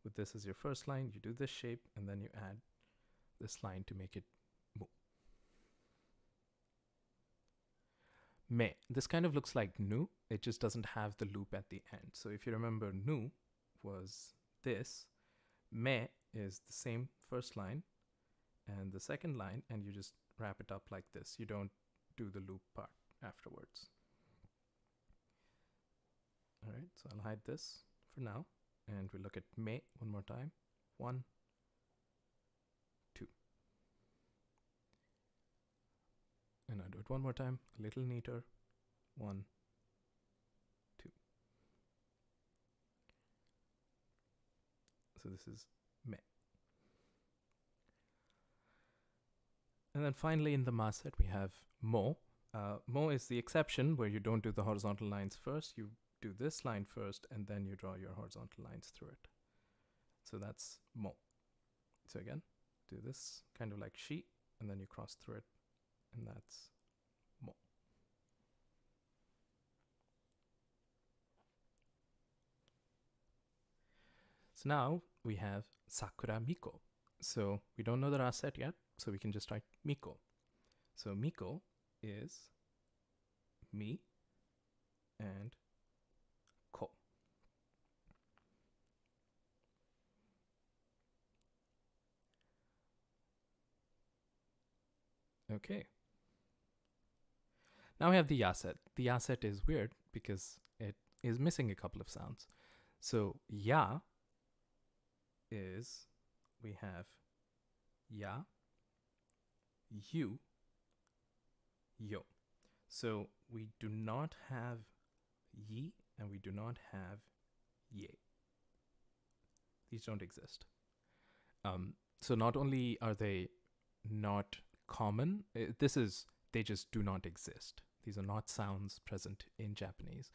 with this as your first line, you do this shape, and then you add this line to make it mu. Me. This kind of looks like nu, it just doesn't have the loop at the end. So if you remember, nu was this, me is the same first line and the second line, and you just wrap it up like this. You don't do the loop part afterwards. All right, so I'll hide this for now, and we'll look at me one more time. 1, 2. And I'll do it one more time, a little neater. 1, 2. So this is me. And then finally in the ma set we have mo. Mo is the exception where you don't do the horizontal lines first. You do this line first, and then you draw your horizontal lines through it. So that's mo. So again, do this kind of like shi, and then you cross through it, and that's mo. So now we have Sakura Miko. So we don't know the ra set yet, so we can just write Miko. So Miko is mi and ko. Okay. Now we have the ya set. The ya set is weird because it is missing a couple of sounds. So ya is, we have ya, you, yo. So we do not have yi, and we do not have ye. These don't exist. So not only are they not common, they just do not exist. These are not sounds present in Japanese.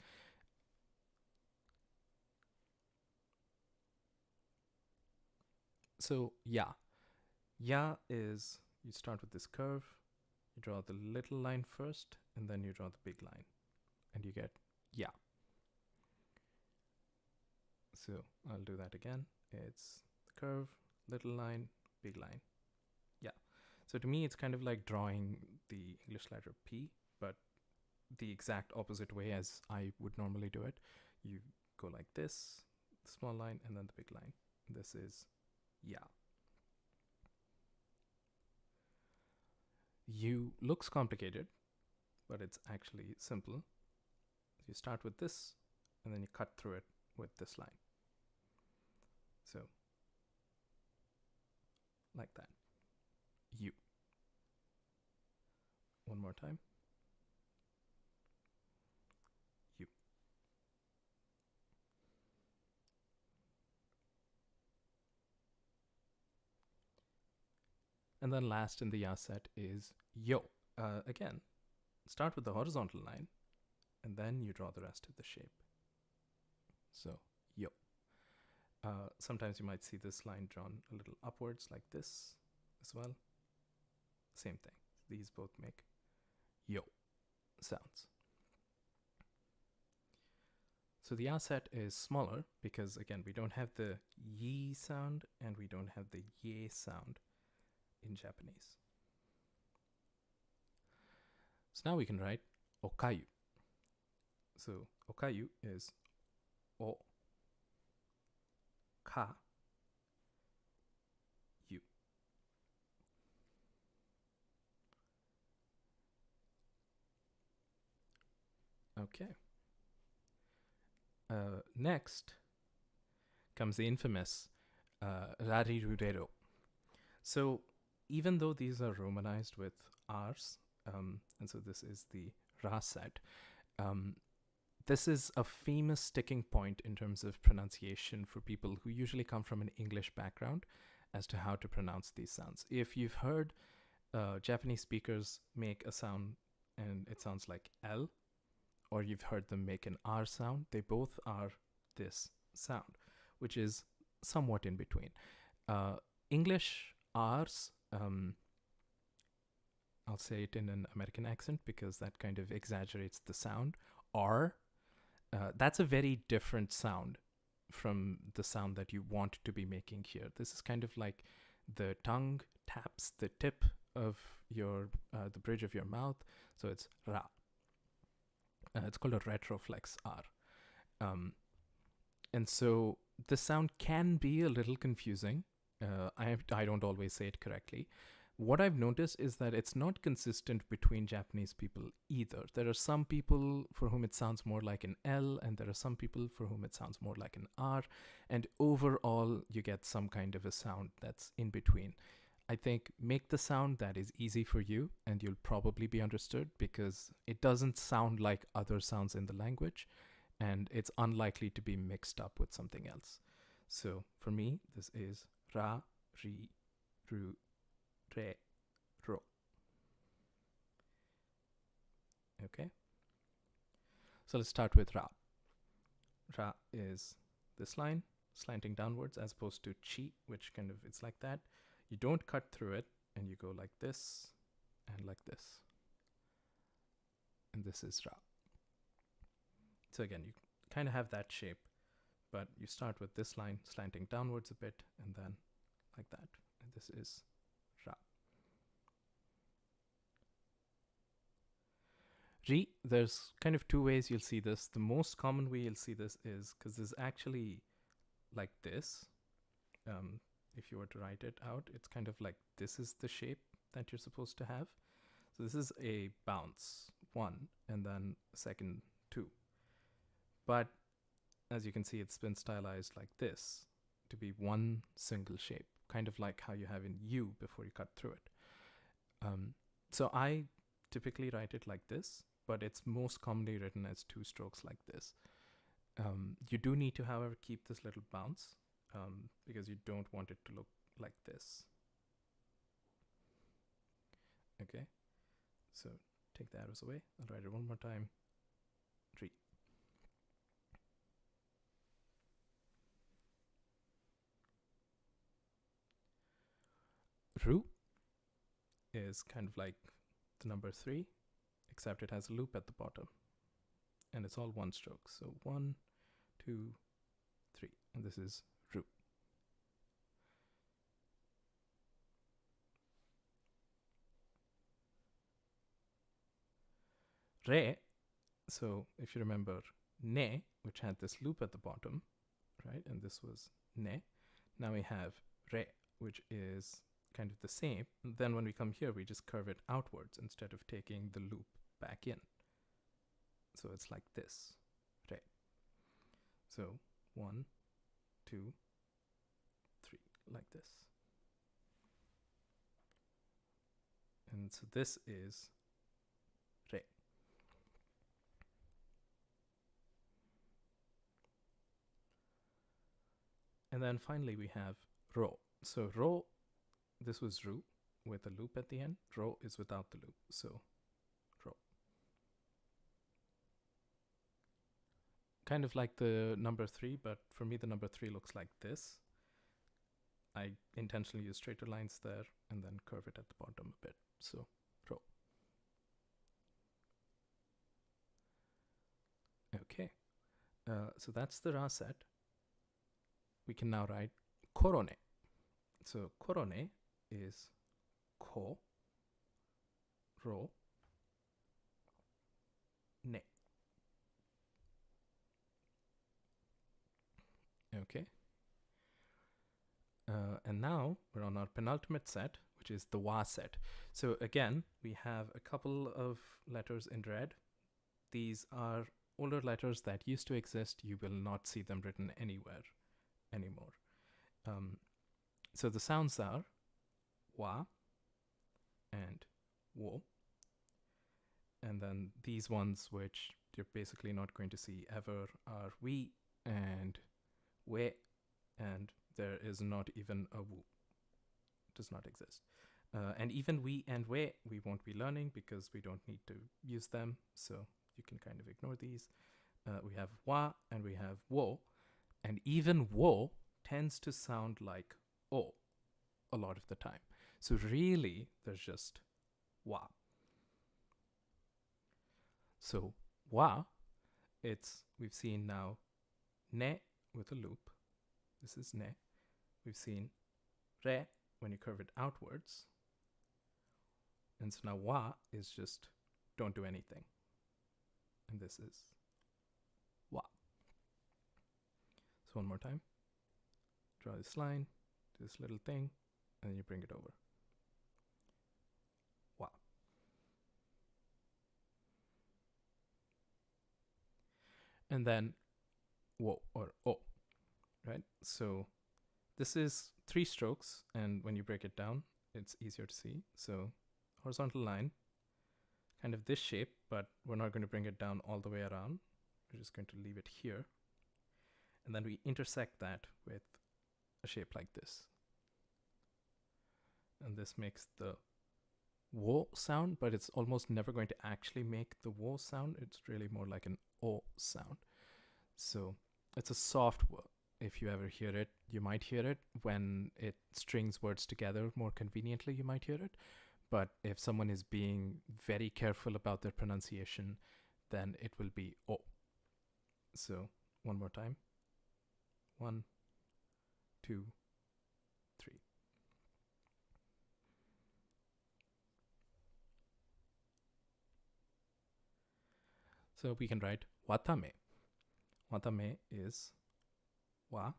So ya. Ya is, you start with this curve, you draw the little line first, and then you draw the big line, and you get ya. So I'll do that again. It's the curve, little line, big line. Yeah. So to me, it's kind of like drawing the English letter P, but the exact opposite way as I would normally do it. You go like this, the small line, and then the big line. This is ya. You looks complicated, but it's actually simple. You start with this, and then you cut through it with this line. So, like that. You. One more time. You. And then last in the ya set is yo. Again, start with the horizontal line, and then you draw the rest of the shape. So, yo. Sometimes you might see this line drawn a little upwards like this as well. same thing. These both make yo sounds. So the ah set is smaller because, again, we don't have the yi sound and we don't have the ye sound in Japanese. So now we can write okayu. So okayu is o ka yu. Okay. Next comes the infamous rarirurero. So even though these are romanized with R's, and so this is the Ra set, this is a famous sticking point in terms of pronunciation for people who usually come from an English background as to how to pronounce these sounds. If you've heard Japanese speakers make a sound and it sounds like L, or you've heard them make an R sound, they both are this sound, which is somewhat in between. English R's, I'll say it in an American accent because that kind of exaggerates the sound. R, that's a very different sound from the sound that you want to be making here. This is kind of like the tongue taps the tip of your the bridge of your mouth, so it's ra. It's called a retroflex R. And so the sound can be a little confusing. I don't always say it correctly. What I've noticed is that it's not consistent between Japanese people either. There are some people for whom it sounds more like an L, and there are some people for whom it sounds more like an R. And overall, you get some kind of a sound that's in between. I think make the sound that is easy for you and you'll probably be understood because it doesn't sound like other sounds in the language and it's unlikely to be mixed up with something else. So for me, this is ra, ri, ru, re, ro. Okay. So let's start with ra. Ra is this line slanting downwards as opposed to chi, which kind of it's like that. You don't cut through it and you go like this and like this. And this is ra. So again, you kind of have that shape, but you start with this line slanting downwards a bit and then like that. And this is ra. Ri, there's kind of two ways you'll see this. The most common way you'll see this is because this is actually like this. If you were to write it out, it's kind of like this is the shape that you're supposed to have. So this is a bounce, 1, and then second 2. But as you can see, it's been stylized like this to be one single shape, kind of like how you have in U before you cut through it. So I typically write it like this, but it's most commonly written as 2 strokes like this. You do need to, however, keep this little bounce because you don't want it to look like this. Okay, so take the arrows away. I'll write it one more time. Ri. Ru is kind of like the number 3, except it has a loop at the bottom. And it's all 1 stroke. So 1, 2, 3. And this is ru. Re, so if you remember ne, which had this loop at the bottom, right? And this was ne. Now we have re, which is kind of the same. And then when we come here, we just curve it outwards instead of taking the loop back in. So it's like this, re. So 1, 2, 3, like this. And so this is re. And then finally we have ro. So ro, this was ru with a loop at the end. Ro is without the loop, so ro. Kind of like the number 3, but for me the number 3 looks like this. I intentionally use straighter lines there and then curve it at the bottom a bit. So ro. Okay. So that's the ra set. We can now write korone. So korone is ko, ro, ne. Okay. And now we're on our penultimate set, which is the wa set. So again, we have a couple of letters in red. These are older letters that used to exist. You will not see them written anywhere anymore. So the sounds are wa and wo. And then these ones, which you're basically not going to see ever, are we and we, and there is not even a wu. It does not exist. And even we and we won't be learning because we don't need to use them. So you can kind of ignore these. We have wa and we have wo. And even wo tends to sound like o a lot of the time. So really, there's just wa. So wa, we've seen now ne with a loop. This is ne. We've seen re when you curve it outwards. And so now wa is just don't do anything. And this is wa. So one more time. Draw this line, do this little thing, and then you bring it over. Wa. And then wo or o, right? So this is 3 strokes, and when you break it down, it's easier to see. So horizontal line, kind of this shape, but we're not going to bring it down all the way around. We're just going to leave it here. And then we intersect that with a shape like this. And this makes the wo sound, but it's almost never going to actually make the wo sound. It's really more like an o sound. So it's a soft wo. If you ever hear it, you might hear it. When it strings words together more conveniently, you might hear it. But if someone is being very careful about their pronunciation, then it will be o. So one more time. 1, 2, 3. So we can write watame. Watame is wa,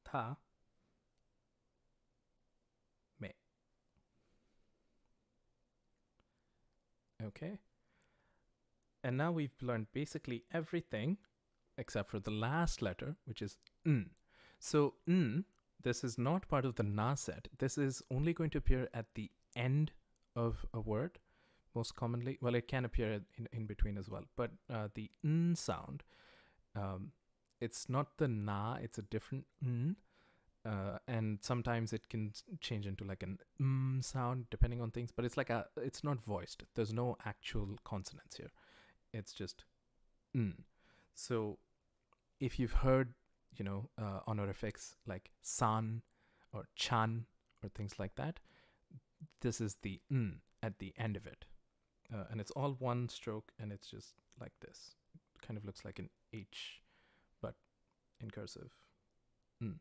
ta, me. Okay. And now we've learned basically everything except for the last letter, which is n. So n, this is not part of the na set. This is only going to appear at the end of a word, most commonly. Well, it can appear in between as well. But the n sound, it's not the na, it's a different n. And sometimes it can change into like an sound depending on things, but it's not voiced. There's no actual consonants here. It's just n. So if you've heard, honorifics like san or chan or things like that, this is the n at the end of it. And it's all one stroke, and it's just like this. It kind of looks like an H, but in cursive. N.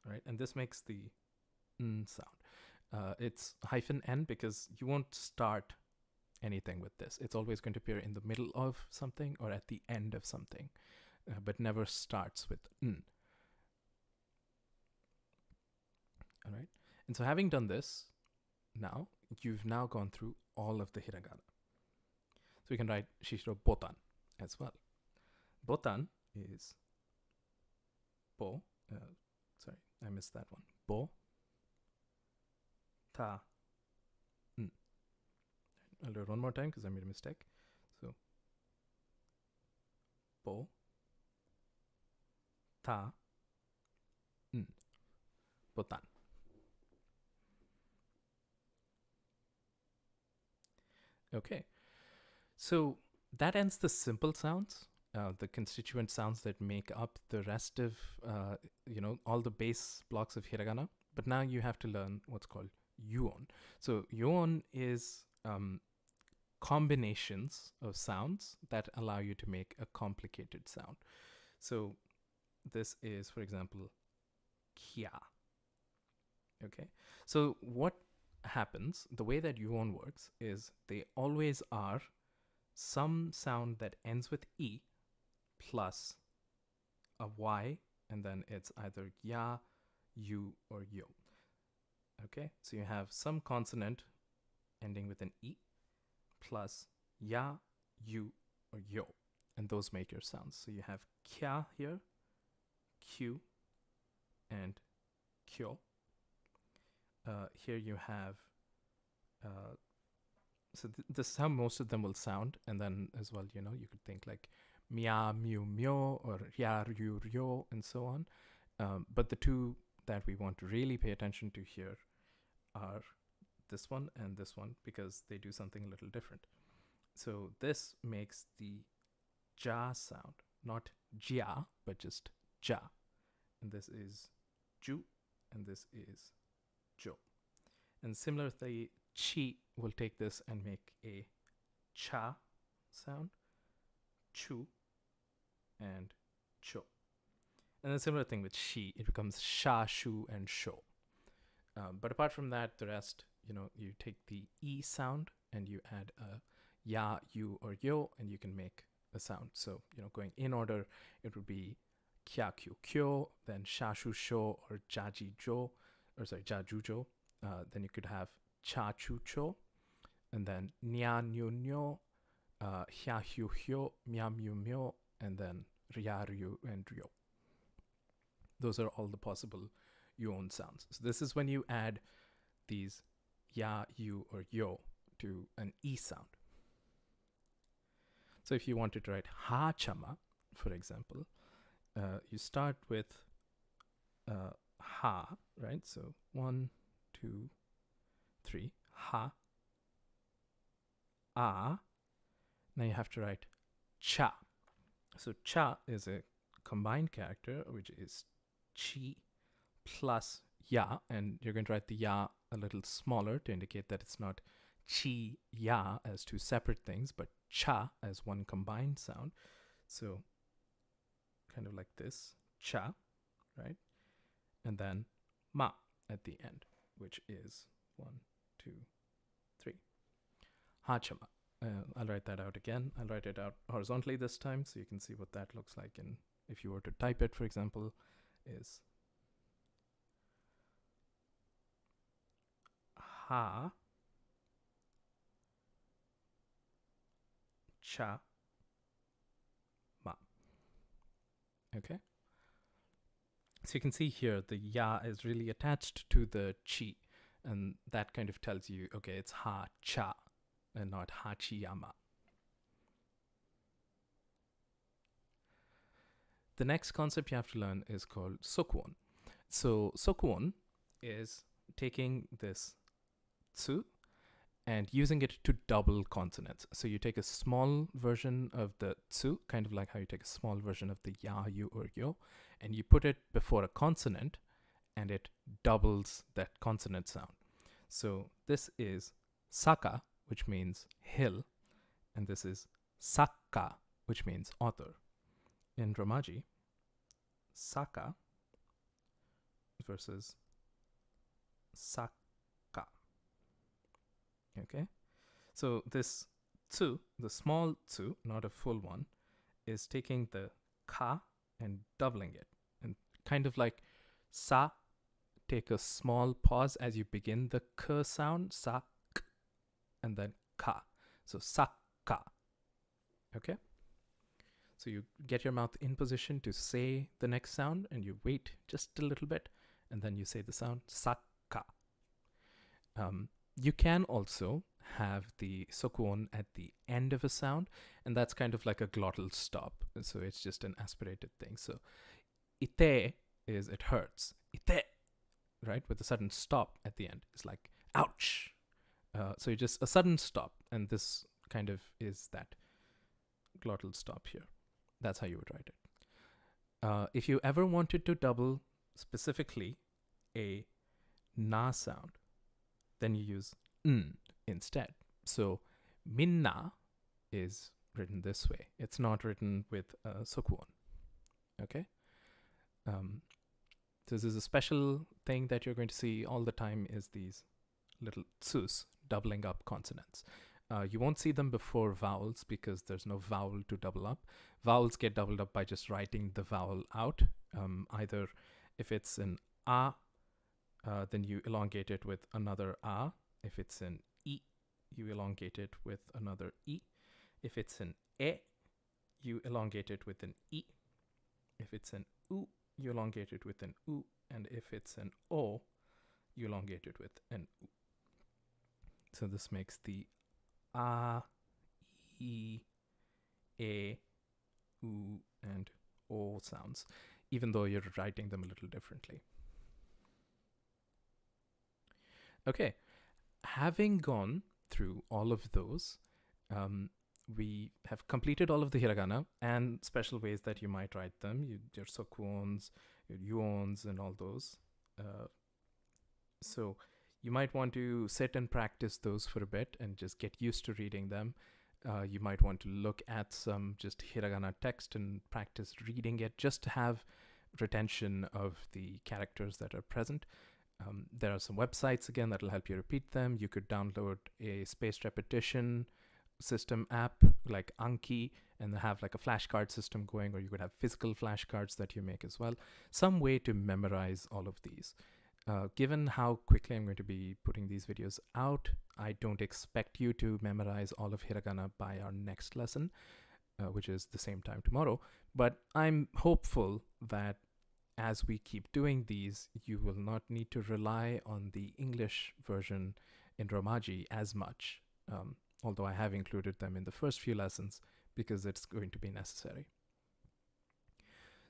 All right, and this makes the n sound. It's hyphen n because you won't start anything with this. It's always going to appear in the middle of something or at the end of something, but never starts with n. All right, and so having done this, now you've now gone through all of the hiragana. So we can write shishiro botan as well. Botan is bo. Sorry, I missed that one. Bo, ta, n. I'll do it one more time because I made a mistake. So, bo, ta, n. Botan. Okay, so that ends the simple sounds, the constituent sounds that make up the rest of, all the base blocks of hiragana. But now you have to learn what's called yuon. So yuon is combinations of sounds that allow you to make a complicated sound. So this is, for example, kia. Okay. So what happens, the way that yuon works is they always are some sound that ends with e plus a y, and then it's either ya, you, or yo. Okay, so you have some consonant ending with an e plus ya, you, or yo, and those make your sounds. So you have kya here, q, and kyo. Here you have so this is how most of them will sound, and then as well, you know, you could think like mia, mew, myo, or ya, ryu, ryo, and so on. But the two that we want to really pay attention to here are this one and this one, because they do something a little different. So this makes the ja sound, not jia, but just ja. And this is ju, and this is jo. And similarly, chi will take this and make a cha sound, chu, and cho. And a similar thing with shi, it becomes sha, shu, and sho. But apart from that, the rest, you know, you take the e sound and you add a ya, you, or yo, and you can make a sound. So, you know, going in order, it would be kya, kyu, kyo, then sha, shu, sho, or jaji, jo, or sorry, jaju, jo. Then you could have cha, chu, cho, and then nya, nyu, nyo, hya, hyu, hyo, mya, myu, myo, and then rya, ryu, and ryo. Those are all the possible yuon sounds. So this is when you add these ya, you, or yo to an e sound. So if you wanted to write ha chama, for example, you start with ha, right? So 1, 2, 3, ha, a. Now you have to write cha. So cha is a combined character, which is chi plus ya, and you're going to write the ya a little smaller to indicate that it's not chi, ya as two separate things, but cha as one combined sound. So kind of like this, cha, right? And then ma at the end, which is 1, 2, 3. Hachama. I'll write that out again. I'll write it out horizontally this time so you can see what that looks like. And if you were to type it, for example, is ha, cha, ma. Okay. So you can see here the ya is really attached to the chi, and that kind of tells you, okay, it's ha, cha, and not ha, chi, ya, ma. The next concept you have to learn is called sokwon. So sokwon is taking this tsu and using it to double consonants. So you take a small version of the tsu, kind of like how you take a small version of the ya, you, or yo, and you put it before a consonant, and it doubles that consonant sound. So this is saka, which means hill, and this is sakka, which means author. In Romaji, saka versus sakka. Okay, so this tsu, the small tsu, not a full one, is taking the ka and doubling it, and kind of like sa, take a small pause as you begin the k sound, sa, k, and then ka. So sakka. Okay, so you get your mouth in position to say the next sound, and you wait just a little bit, and then you say the sound sakka. You can also have the sokwon at the end of a sound, and that's kind of like a glottal stop. So it's just an aspirated thing. So ite is it hurts. Ite, right? With a sudden stop at the end. It's like ouch. So you just a sudden stop, and this kind of is that glottal stop here. That's how you would write it. If you ever wanted to double specifically a na sound, then you use n instead. So minna is written this way. It's not written with a sukwon. Okay? This is a special thing that you're going to see all the time is these little tsus, doubling up consonants. You won't see them before vowels because there's no vowel to double up. Vowels get doubled up by just writing the vowel out. Either if it's an a, then you elongate it with another a. If it's an I, you elongate it with another I. If it's an e, you elongate it with an I. If it's an u, you elongate it with an u. And if it's an o, you elongate it with an u. So this makes the a, I, e, u, and o sounds, even though you're writing them a little differently. Okay, having gone through all of those, we have completed all of the hiragana and special ways that you might write them, your sokwons, your yuons, and all those. So you might want to sit and practice those for a bit and just get used to reading them. You might want to look at some just hiragana text and practice reading it just to have retention of the characters that are present. There are some websites, again, that will help you repeat them. You could download a spaced repetition system app like Anki and have like a flashcard system going, or you could have physical flashcards that you make as well. Some way to memorize all of these. Given how quickly I'm going to be putting these videos out, I don't expect you to memorize all of hiragana by our next lesson, which is the same time tomorrow. But I'm hopeful that as we keep doing these, you will not need to rely on the English version in Romaji as much, although I have included them in the first few lessons because it's going to be necessary.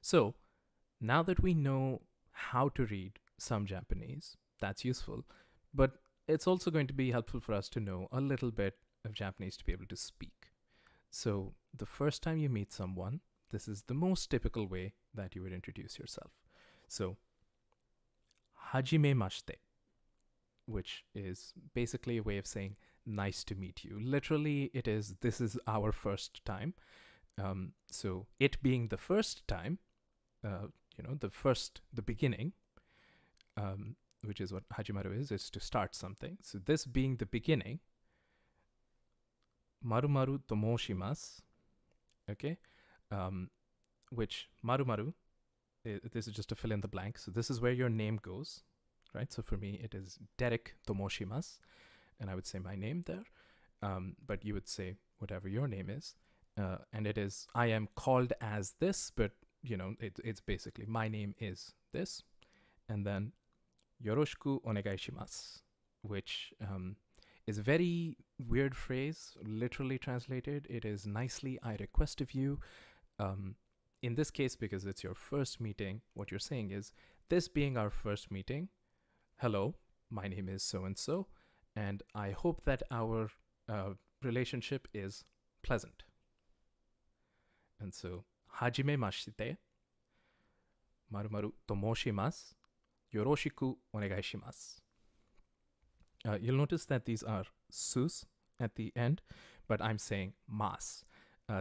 So now that we know how to read some Japanese, that's useful, but it's also going to be helpful for us to know a little bit of Japanese to be able to speak. So the first time you meet someone, this is the most typical way that you would introduce yourself. So, hajimemashite, which is basically a way of saying nice to meet you. Literally, it is, this is our first time. So it being the first time, the beginning, which is what hajimaru is to start something. So this being the beginning, maru-maru to moshimasu, okay? Which maru-maru, this is just to fill in the blank. So this is where your name goes, right? So for me, it is Derek to moshimasu, and I would say my name there. But you would say whatever your name is. And it is, I am called as this, but, it's basically my name is this. And then yoroshiku onegai shimasu, which is a very weird phrase, literally translated. It is nicely, I request of you. In this case, because it's your first meeting, what you're saying is, this being our first meeting, hello, my name is so-and-so, and I hope that our relationship is pleasant. And so, hajimemashite, maru-maru to moshimasu, yoroshiku onegai shimasu. You'll notice that these are sus at the end, but I'm saying mas.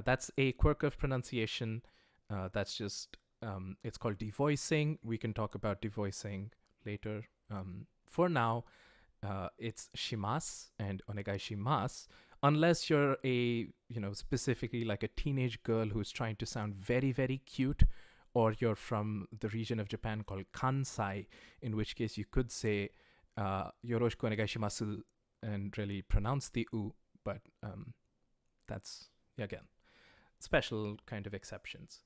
That's a quirk of pronunciation. That's just, it's called devoicing. We can talk about devoicing later. For now, it's shimasu and onegai shimasu, unless you're a, specifically like a teenage girl who's trying to sound very, very cute, or you're from the region of Japan called Kansai, in which case you could say yoroshiku onegai shimasu and really pronounce the u, but that's, again, special kind of exceptions.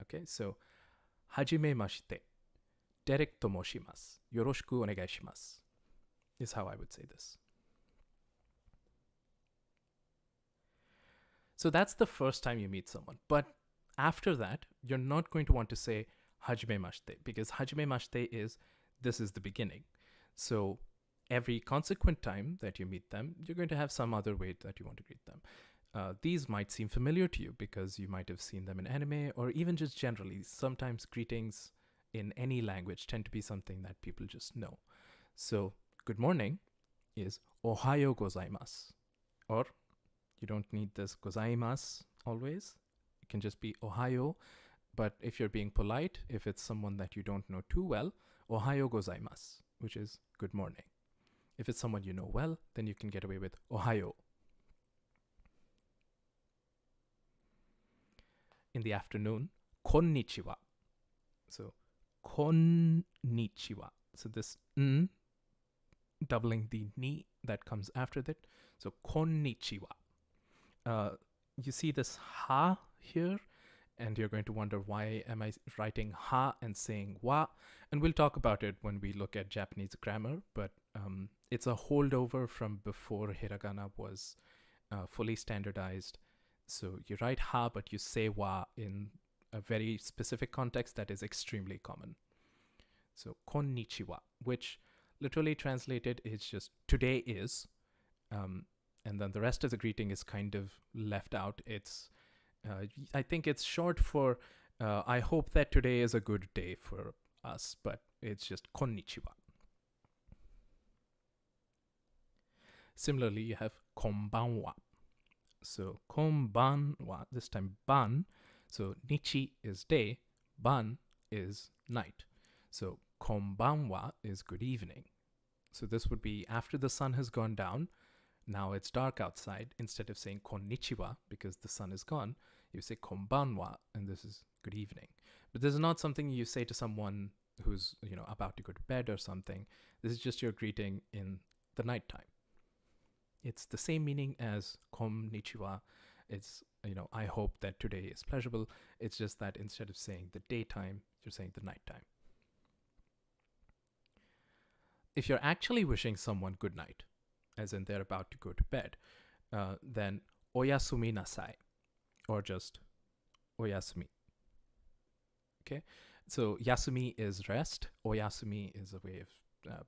Okay, so hajimemashite, Derek to moshimasu, yoroshiku onegai shimasu is how I would say this. So that's the first time you meet someone. But after that, you're not going to want to say hajimemashite, because hajimemashite is, this is the beginning. So every consequent time that you meet them, you're going to have some other way that you want to greet them. These might seem familiar to you because you might have seen them in anime, or even just generally. Sometimes greetings in any language tend to be something that people just know. So good morning is ohayo gozaimasu. Or you don't need this gozaimasu always. It can just be ohayo. But if you're being polite, if it's someone that you don't know too well, ohayo gozaimasu, which is good morning. If it's someone you know well, then you can get away with ohayo. In the afternoon, konnichiwa. So konnichiwa. So this n doubling the ni that comes after that. So konnichiwa. You see this ha here, and you're going to wonder, why am I writing ha and saying wa? And we'll talk about it when we look at Japanese grammar, but it's a holdover from before hiragana was fully standardized. So you write ha, but you say wa in a very specific context that is extremely common. So konnichiwa, which literally translated is just today is, and then the rest of the greeting is kind of left out. It's I think it's short for I hope that today is a good day for us, but it's just konnichiwa. Similarly, you have konbanwa. So konbanwa, this time ban. So nichi is day, ban is night. So konbanwa is good evening. So this would be after the sun has gone down. Now it's dark outside. Instead of saying konnichiwa because the sun is gone, you say konbanwa, and this is good evening. But this is not something you say to someone who's about to go to bed or something. This is just your greeting in the nighttime. It's the same meaning as konnichiwa. It's I hope that today is pleasurable. It's just that instead of saying the daytime, you're saying the nighttime. If you're actually wishing someone good night, as in they're about to go to bed, then oyasumi nasai, or just oyasumi. Okay, so yasumi is rest, oyasumi is a way of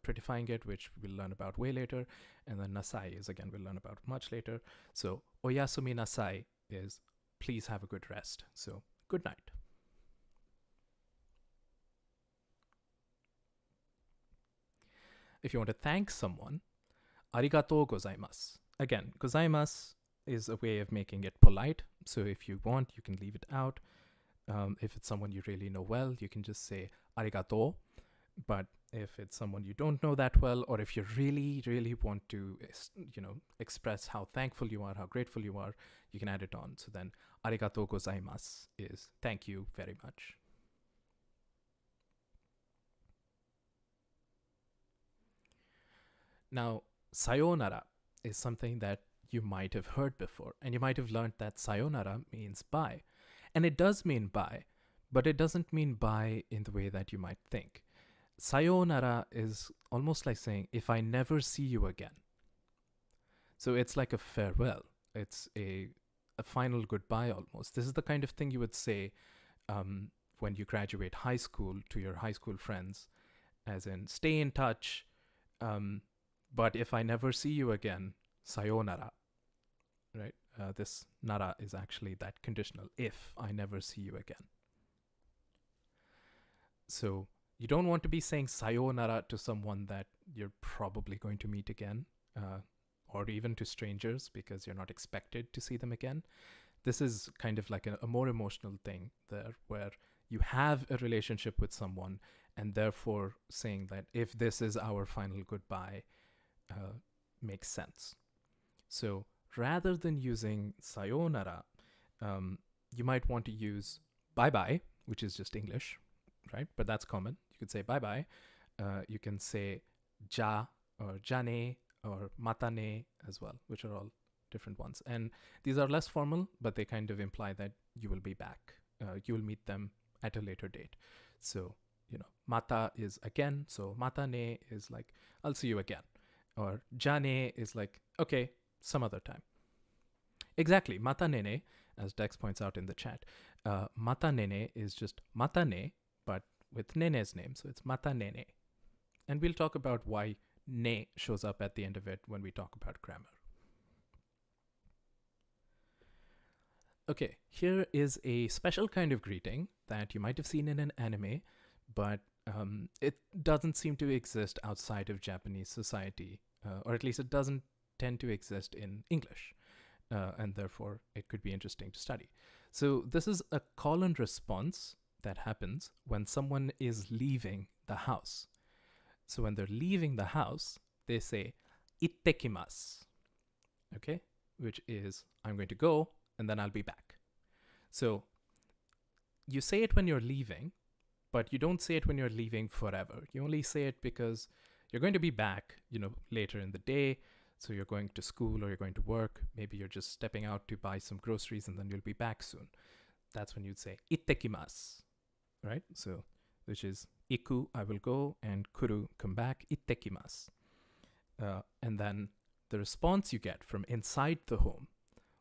prettifying it, which we'll learn about way later, and then nasai is, again, we'll learn about much later. So oyasumi nasai is please have a good rest. So good night. If you want to thank someone, arigatou gozaimasu. Again, gozaimasu is a way of making it polite. So if you want, you can leave it out. If it's someone you really know well, you can just say arigatou. But if it's someone you don't know that well, or if you really, really want to, express how thankful you are, how grateful you are, you can add it on. So then arigatou gozaimasu is thank you very much. Now, sayonara is something that you might have heard before, and you might have learned that sayonara means bye. And it does mean bye, but it doesn't mean bye in the way that you might think. Sayonara is almost like saying, if I never see you again. So it's like a farewell. It's a final goodbye almost. This is the kind of thing you would say when you graduate high school to your high school friends, as in, stay in touch, but if I never see you again, sayonara, right? This nara is actually that conditional, if I never see you again. So you don't want to be saying sayonara to someone that you're probably going to meet again, or even to strangers because you're not expected to see them again. This is kind of like a more emotional thing there, where you have a relationship with someone, and therefore saying that if this is our final goodbye, makes sense. So rather than using sayonara, you might want to use bye-bye, which is just English, right? But that's common. You could say bye-bye. You can say ja or jane or matane as well, which are all different ones. And these are less formal, but they kind of imply that you will be back. You will meet them at a later date. So, mata is again. So matane is like, I'll see you again. Or jane is like, okay, some other time. Exactly. Mata nene, as Dex points out in the chat, mata nene is just matane, but with nene's name. So it's mata nene. And we'll talk about why ne shows up at the end of it when we talk about grammar. Okay, here is a special kind of greeting that you might have seen in an anime, but it doesn't seem to exist outside of Japanese society, or at least it doesn't tend to exist in English, and therefore it could be interesting to study. So this is a call and response that happens when someone is leaving the house. So when they're leaving the house, they say ittekimasu, okay, which is I'm going to go and then I'll be back. So you say it when you're leaving, but you don't say it when you're leaving forever. You only say it because you're going to be back, later in the day. So you're going to school or you're going to work. Maybe you're just stepping out to buy some groceries and then you'll be back soon. That's when you'd say ittekimasu, right? So, which is iku, I will go, and kuru, come back, ittekimasu. And then the response you get from inside the home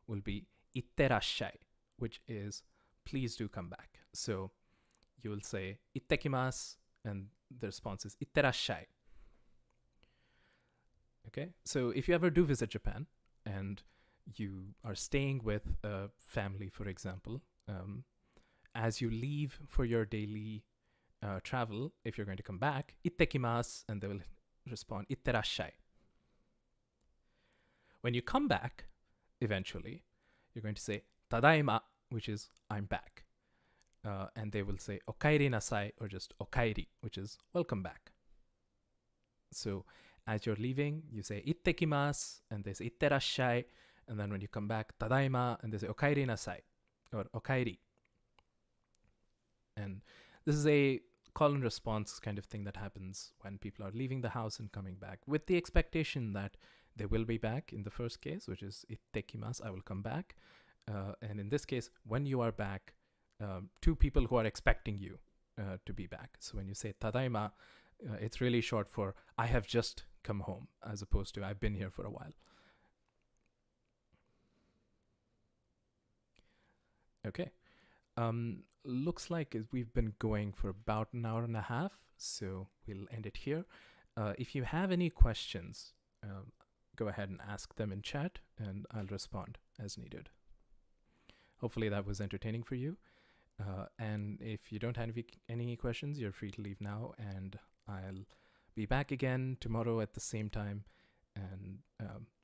will be itterashai, which is please do come back. So you will say ittekimasu, and the response is itterashai. Okay, so if you ever do visit Japan and you are staying with a family, for example, as you leave for your daily travel, if you're going to come back, ittekimasu, and they will respond itterashai. When you come back, eventually, you're going to say tadaima, which is I'm back. And they will say okaeri nasai, or just okaeri, which is welcome back. So as you're leaving, you say ittekimasu, and they say itterashai, and then when you come back, tadaima, and they say okaeri nasai, or okaeri. And this is a call and response kind of thing that happens when people are leaving the house and coming back, with the expectation that they will be back in the first case, which is ittekimasu, I will come back. And in this case, when you are back, two people who are expecting you to be back. So when you say tadaima, it's really short for I have just come home, as opposed to I've been here for a while. Okay. Looks like we've been going for about an hour and a half, so we'll end it here. If you have any questions, go ahead and ask them in chat, and I'll respond as needed. Hopefully that was entertaining for you. And if you don't have any questions, you're free to leave now, and I'll be back again tomorrow at the same time, and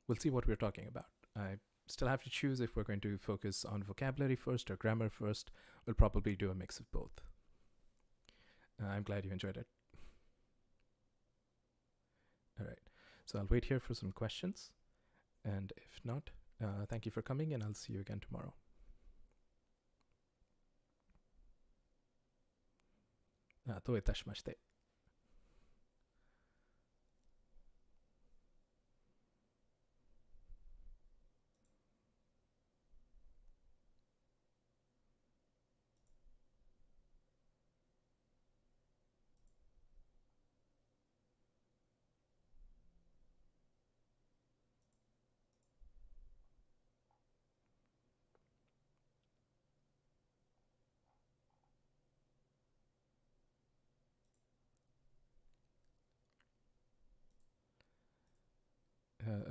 we'll see what we're talking about. I still have to choose if we're going to focus on vocabulary first or grammar first. We'll probably do a mix of both. I'm glad you enjoyed it. All right, so I'll wait here for some questions, and if not, thank you for coming, and I'll see you again tomorrow. Toe itashimashite.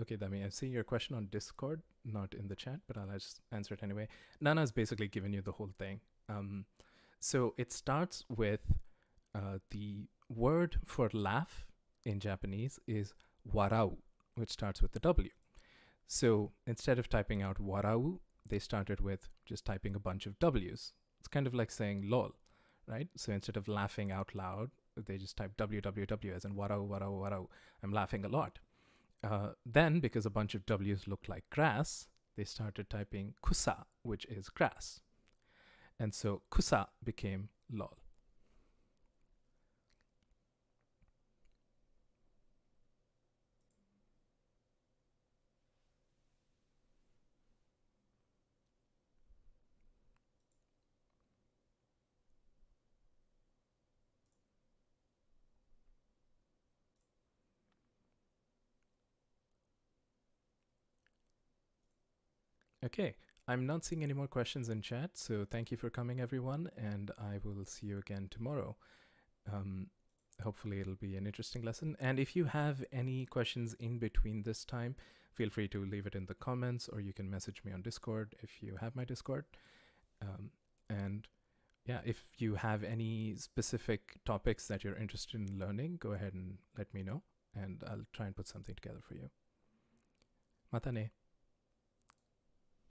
Okay, Dami, I see your question on Discord, not in the chat, but I'll just answer it anyway. Nana's basically given you the whole thing. So it starts with the word for laugh in Japanese is warau, which starts with the W. So instead of typing out warau, they started with just typing a bunch of W's. It's kind of like saying lol, right? So instead of laughing out loud, they just type WWW as in warau, warau, warau. I'm laughing a lot. Then, because a bunch of W's look like grass, they started typing kusa, which is grass. And so kusa became lol. Okay, I'm not seeing any more questions in chat, so thank you for coming, everyone, and I will see you again tomorrow. Hopefully it'll be an interesting lesson. And if you have any questions in between this time, feel free to leave it in the comments, or you can message me on Discord if you have my Discord. And yeah, if you have any specific topics that you're interested in learning, go ahead and let me know, and I'll try and put something together for you. Mata ne.